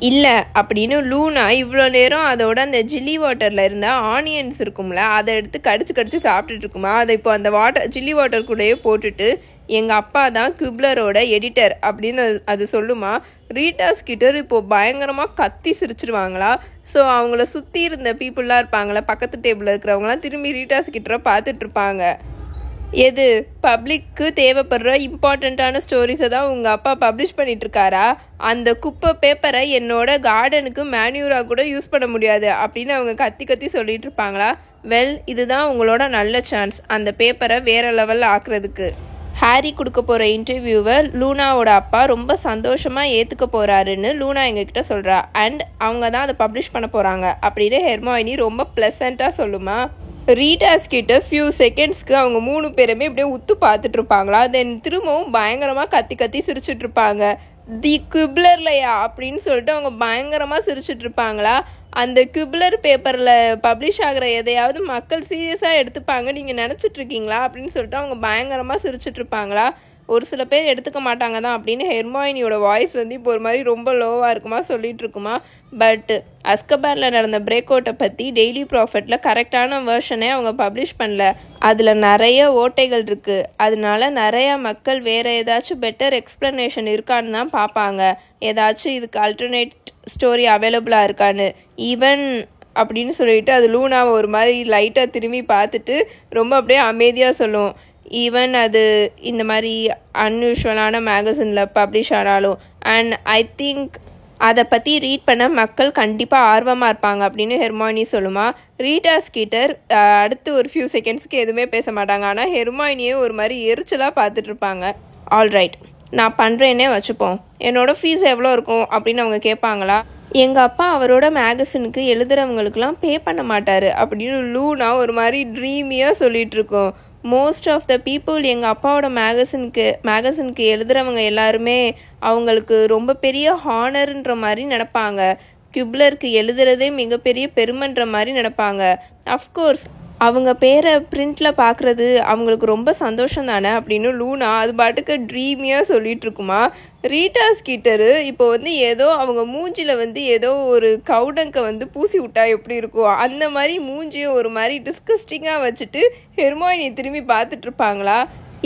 இல்லை அப்படின்னு லூனா இவ்வளோ நேரம் அதோட அந்த ஜில்லி வாட்டரில் இருந்த ஆனியன்ஸ் இருக்கும்ல, அதை எடுத்து கடிச்சு சாப்பிட்டுட்டு இருக்குமா. அதை இப்போ அந்த ஜில்லி வாட்டருக்குள்ளேயே போட்டுட்டு எங்கள் அப்பா தான் குப்லரோட எடிட்டர் அப்படின்னு அது சொல்லுமா. ரீட்டாஸ் கிட்டர் இப்போது பயங்கரமாக கத்தி சிரிச்சிருவாங்களா. ஸோ அவங்கள சுற்றி இருந்த பீப்புளாக இருப்பாங்களா, பக்கத்து டேபிளில் இருக்கிறவங்களாம் திரும்பி ரீட்டாஸ் கிட்டரை பார்த்துட்ருப்பாங்க. எது பப்ளிக்கு தேவைப்படுற இம்பார்ட்டண்ட்டான ஸ்டோரிஸை தான் உங்கள் அப்பா பப்ளிஷ் பண்ணிகிட்ருக்காரா. அந்த குப்பை பேப்பரை என்னோட கார்டனுக்கு மேன்யூராக கூட யூஸ் பண்ண முடியாது அப்படின்னு அவங்க கத்தி சொல்லிகிட்டு இருப்பாங்களா. வெல், இதுதான் உங்களோட நல்ல சான்ஸ் அந்த பேப்பரை வேறு லெவலில் ஆக்குறதுக்கு. ஹாரி கொடுக்க போகிற இன்டர்வியூவை லூனாவோட அப்பா ரொம்ப சந்தோஷமாக ஏற்றுக்க போகிறாருன்னு லூனா எங்ககிட்ட சொல்கிறா. அண்ட் அவங்க தான் அதை பப்ளிஷ் பண்ண போகிறாங்க அப்படின்னு ஹெர்மாயினி ரொம்ப ப்ளசண்ட்டாக சொல்லுமா. ரீட்டாஸ் கிட்ட ஃபியூ செகண்ட்ஸ்க்கு அவங்க 3 பேருமே இப்படியே உத்து பார்த்துட்டு இருப்பாங்களா. தென் திரும்பவும் பயங்கரமாக கத்தி கத்தி சிரிச்சுட்டு இருப்பாங்க. தி குப்லர்லையா அப்படின்னு சொல்லிட்டு அவங்க பயங்கரமாக சிரிச்சுட்டு இருப்பாங்களா. அந்த குப்லர் பேப்பரில் பப்ளிஷ் ஆகிற எதையாவது மக்கள் சீரியஸாக எடுத்துப்பாங்க நீங்கள் நினச்சிட்ருக்கீங்களா அப்படின்னு சொல்லிட்டு அவங்க பயங்கரமாக சிரிச்சுட்டு இருப்பாங்களா. ஒரு சில பேர் எடுத்துக்க மாட்டாங்க தான் அப்படின்னு ஹெர்மாயினியோட வாய்ஸ் வந்து இப்போ ஒரு மாதிரி ரொம்ப லோவாக இருக்குமா சொல்லிட்டு இருக்குமா. பட் அஸ்கபானில் நடந்த பிரேக் அவுட்டை பற்றி டெய்லி ப்ராஃபிட்டில் கரெக்டான வேர்ஷனே அவங்க பப்ளிஷ் பண்ணல. அதில் நிறைய ஓட்டைகள் இருக்குது. அதனால நிறையா மக்கள் வேறு ஏதாச்சும் பெட்டர் எக்ஸ்ப்ளனேஷன் இருக்கான்னு தான் பார்ப்பாங்க. ஏதாச்சும் இதுக்கு அல்டர்னேட் ஸ்டோரி அவைலபிளாக இருக்கான்னு. ஈவன் அப்படின்னு சொல்லிட்டு அது லூனாவை ஒரு மாதிரி லைட்டாக திரும்பி பார்த்துட்டு ரொம்ப அப்படியே அமைதியாக சொல்லும். ஈவன் அது இந்த மாதிரி அன்யூஷுவலான மேகசினில் பப்ளிஷ் ஆனாலும். அண்ட் ஐ திங்க் அதை பற்றி ரீட் பண்ண மக்கள் கண்டிப்பாக ஆர்வமாக இருப்பாங்க அப்படின்னு ஹெர்மாயினி சொல்லுமா. ரீட்டா ஸ்கீட்டர் அடுத்து ஒரு ஃபியூ செகண்ட்ஸ்க்கு எதுவுமே பேச மாட்டாங்க. ஆனால் ஹெர்மாயினியே ஒரு மாதிரி எரிச்சலாக பார்த்துட்டு இருப்பாங்க. ஆல்ரைட், நான் பண்ணுறேன்னே வச்சுப்போம். என்னோடய ஃபீஸ் எவ்வளோ இருக்கும் அப்படின்னு அவங்க கேட்பாங்களா. எங்கள் அப்பா அவரோட மேகசினுக்கு எழுதுகிறவங்களுக்கெல்லாம் பே பண்ண மாட்டார் அப்படின்னு லூனா ஒரு மாதிரி ட்ரீமியாக சொல்லிகிட்ருக்கோம். மோஸ்ட் ஆஃப் த பீப்புள் எங்கள் அப்பாவோட மேகசினுக்கு எழுதுகிறவங்க எல்லாருமே அவங்களுக்கு ரொம்ப பெரிய ஹானர்ன்ற மாதிரி நினப்பாங்க. குப்லருக்கு எழுதுறதே மிகப்பெரிய பெருமைன்ற மாதிரி நினப்பாங்க. அஃப்கோர்ஸ் அவங்க பேரை பிரிண்டில் பார்க்குறது அவங்களுக்கு ரொம்ப சந்தோஷம் தானே அப்படின்னு லூனா அது பாட்டுக்கு ட்ரீமியாக சொல்லிகிட்டு இருக்குமா. ரீட்டா ஸ்கீட்டரு இப்போ வந்து ஏதோ அவங்க மூஞ்சியில் வந்து ஏதோ ஒரு கவுடங்கை வந்து பூசி விட்டா எப்படி இருக்கும் அந்த மாதிரி மூஞ்சியை ஒரு மாதிரி டிஸ்கஸ்டிங்காக வச்சுட்டு ஹெர்மாயினி திரும்பி பார்த்துட்ருப்பாங்களா.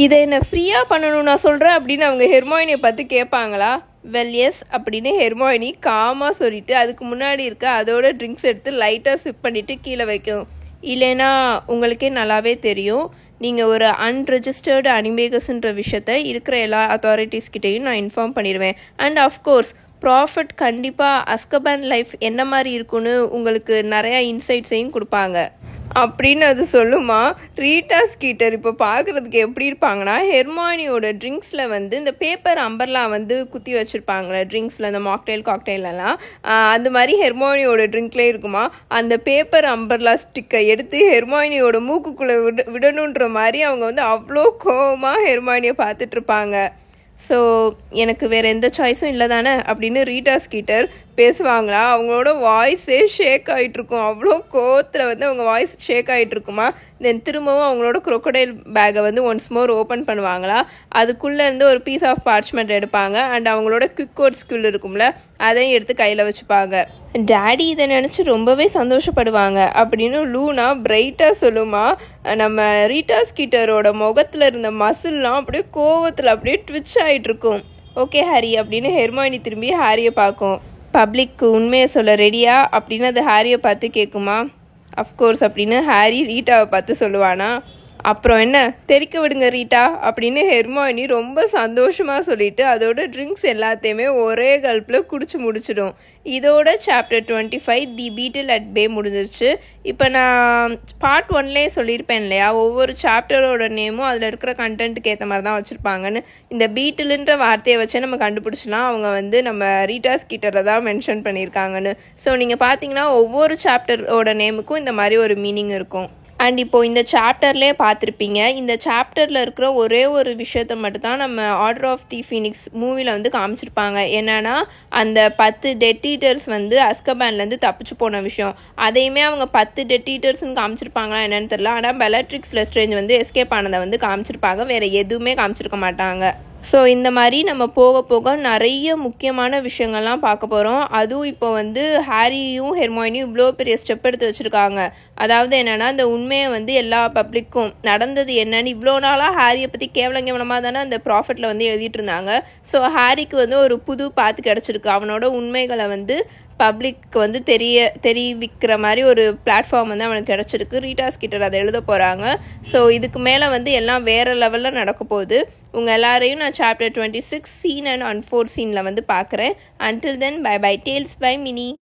இதை என்ன ஃப்ரீயாக பண்ணணும் நான் சொல்கிறேன் அப்படின்னு அவங்க ஹெர்மாயினியை பார்த்து கேட்பாங்களா. வெல் எஸ் அப்படின்னு ஹெர்மாயினி காமாக சொல்லிவிட்டு அதுக்கு முன்னாடி இருக்க அதோட ட்ரிங்க்ஸ் எடுத்து லைட்டாக சிப் பண்ணிவிட்டு கீழே வைக்கும். இல்லைன்னா உங்களுக்கே நல்லாவே தெரியும், நீங்கள் ஒரு அன்ரெஜிஸ்டர்டு அனிமேகஸ்ன்ற விஷயத்த இருக்கிற எல்லா அத்தாரிட்டிஸ்கிட்டையும் நான் இன்ஃபார்ம் பண்ணிடுவேன். அண்ட் அஃப்கோர்ஸ் ப்ராஃபிட் கண்டிப்பாக அஸ்கபான் லைஃப் என்ன மாதிரி இருக்குன்னு உங்களுக்கு நிறையா இன்சைட்ஸையும் கொடுப்பாங்க அப்படின்னு அது சொல்லுமா. ரீட்டா ஸ்கீட்டர் இப்போ பார்க்குறதுக்கு எப்படி இருப்பாங்கன்னா, ஹெர்மாயினியோட ட்ரிங்க்ஸில் வந்து இந்த பேப்பர் அம்பர்லாம் வந்து குத்தி வச்சுருப்பாங்களே ட்ரிங்க்ஸில், இந்த மாக்டெயிலெல்லாம் அந்த மாதிரி ஹெர்மாயினியோட ட்ரிங்க்லேயே இருக்குமா. அந்த பேப்பர் அம்பர்லா ஸ்டிக்கை எடுத்து ஹெர்மாயினியோட மூக்குக்குள்ளே விடணுன்ற மாதிரி அவங்க வந்து அவ்வளோ கோவமாக ஹெர்மாயினியை பார்த்துட்ருப்பாங்க. ஸோ எனக்கு வேறு எந்த சாய்ஸும் இல்லை தானே அப்படின்னு ரீட்டா ஸ்கீட்டர் பேசுவாங்களா. அவங்களோட வாய்ஸே ஷேக் ஆகிட்ருக்கும். அவ்வளோ கோவத்தில் வந்து அவங்க வாய்ஸ் ஷேக் ஆகிட்ருக்குமா. தென் திரும்பவும் அவங்களோட க்ரொக்கடைல் பேக்கை வந்து ஒன்ஸ் மோர் ஓப்பன் பண்ணுவாங்களா. அதுக்குள்ளேருந்து ஒரு பீஸ் ஆஃப் பார்ச்மெண்ட் எடுப்பாங்க. அண்ட் அவங்களோட குவிக் கோட் ஸ்கில் இருக்கும்ல அதையும் எடுத்து கையில் வச்சுப்பாங்க. டேடி இதை நினச்சி ரொம்பவே சந்தோஷப்படுவாங்க அப்படின்னு லூனா பிரைட்டாக சொல்லுமா. நம்ம ரீட்டா ஸ்கீட்டரோட முகத்தில் இருந்த மசில்லாம் அப்படியே கோவத்தில் அப்படியே ட்விச் ஆகிட்ருக்கும். ஓகே ஹாரி அப்படின்னு ஹெர்மாயினி திரும்பி ஹாரியை பார்க்கும். பப்ளிக்கு உண்மையை சொல்ல ரெடியா அப்படின்னு அது ஹாரியை பார்த்து கேட்குமா. அஃப்கோர்ஸ் அப்படின்னு ஹாரி ரீட்டாவை பார்த்து சொல்லுவானா. அப்புறம் என்ன தெரிக்க விடுங்க ரீட்டா அப்படின்னு ஹெர்மாயினி ரொம்ப சந்தோஷமாக சொல்லிவிட்டு அதோட ட்ரிங்க்ஸ் எல்லாத்தையுமே ஒரே கல்ப்பில் குடிச்சு முடிச்சிடும். இதோட சாப்டர் 25 தி பீட்டில் அட் பே முடிஞ்சிருச்சு. இப்போ நான் பார்ட் 1லேயே சொல்லியிருப்பேன் இல்லையா, ஒவ்வொரு சாப்டரோட நேமும் அதில் இருக்கிற கண்டென்ட்டுக்கு ஏற்ற மாதிரி தான் வச்சுருப்பாங்கன்னு. இந்த பீட்டிலுன்ற வார்த்தையை வச்சே நம்ம கண்டுபிடிச்சலாம் அவங்க வந்து நம்ம ரீட்டா ஸ்கீட்டரை தான் மென்ஷன் பண்ணியிருக்காங்கன்னு. ஸோ நீங்கள் பார்த்தீங்கன்னா ஒவ்வொரு சாப்டரோட நேமுக்கும் இந்த மாதிரி ஒரு மீனிங் இருக்கும். அண்ட் இப்போது இந்த சாப்டர்லேயே பார்த்துருப்பீங்க, இந்த சாப்டரில் இருக்கிற ஒரே ஒரு விஷயத்தை மட்டும்தான் நம்ம ஆர்டர் ஆஃப் தி ஃபீனிக்ஸ் மூவியில் வந்து காமிச்சிருப்பாங்க. என்னென்னா அந்த 10 டெத் ஈட்டர்ஸ் வந்து அஸ்கபான்லேருந்து தப்பிச்சு போன விஷயம். அதையுமே அவங்க 10 டெத் ஈட்டர்ஸ்ன்னு காமிச்சிருப்பாங்களா என்னன்னு தெரியல. ஆனால் பெல்லாட்ரிக்ஸ் லெஸ்ட்ரேஞ்ச் வந்து எஸ்கேப் ஆனதை வந்து காமிச்சிருப்பாங்க, வேறு எதுவுமே காமிச்சிருக்க மாட்டாங்க. ஸோ இந்த மாதிரி நம்ம போக போக நிறைய முக்கியமான விஷயங்கள்லாம் பார்க்க போகிறோம். அதுவும் இப்போ வந்து ஹாரியும் ஹெர்மாயினியும் இவ்வளோ பெரிய ஸ்டெப் எடுத்து வச்சுருக்காங்க. அதாவது என்னென்னா இந்த உண்மையை வந்து எல்லா பப்ளிக்கும் நடந்தது என்னன்னு இவ்வளோ நாளாக ஹாரியை பற்றி கேவலமாக தானே அந்த ப்ராஃபிட்டில் வந்து எழுதிட்டு இருந்தாங்க. ஸோ ஹாரிக்கு வந்து ஒரு புது பாத்து கிடச்சிருக்கு. அவனோட உண்மைகளை வந்து பப்ளிக் வந்து தெரிவிக்கிற மாதிரி ஒரு பிளாட்ஃபார்ம் வந்து அவனுக்கு கிடச்சிருக்கு. ரீட்டா ஸ்கீட்டர் அதை எழுத போகிறாங்க. ஸோ இதுக்கு மேலே வந்து எல்லாம் வேறு லெவலில் நடக்க போகுது. உங்கள் எல்லாரையும் நான் சாப்டர் 26 சீன் அண்ட் அன்ஃபோர்சீனில் வந்து பார்க்குறேன். Until then bye bye tales by mini.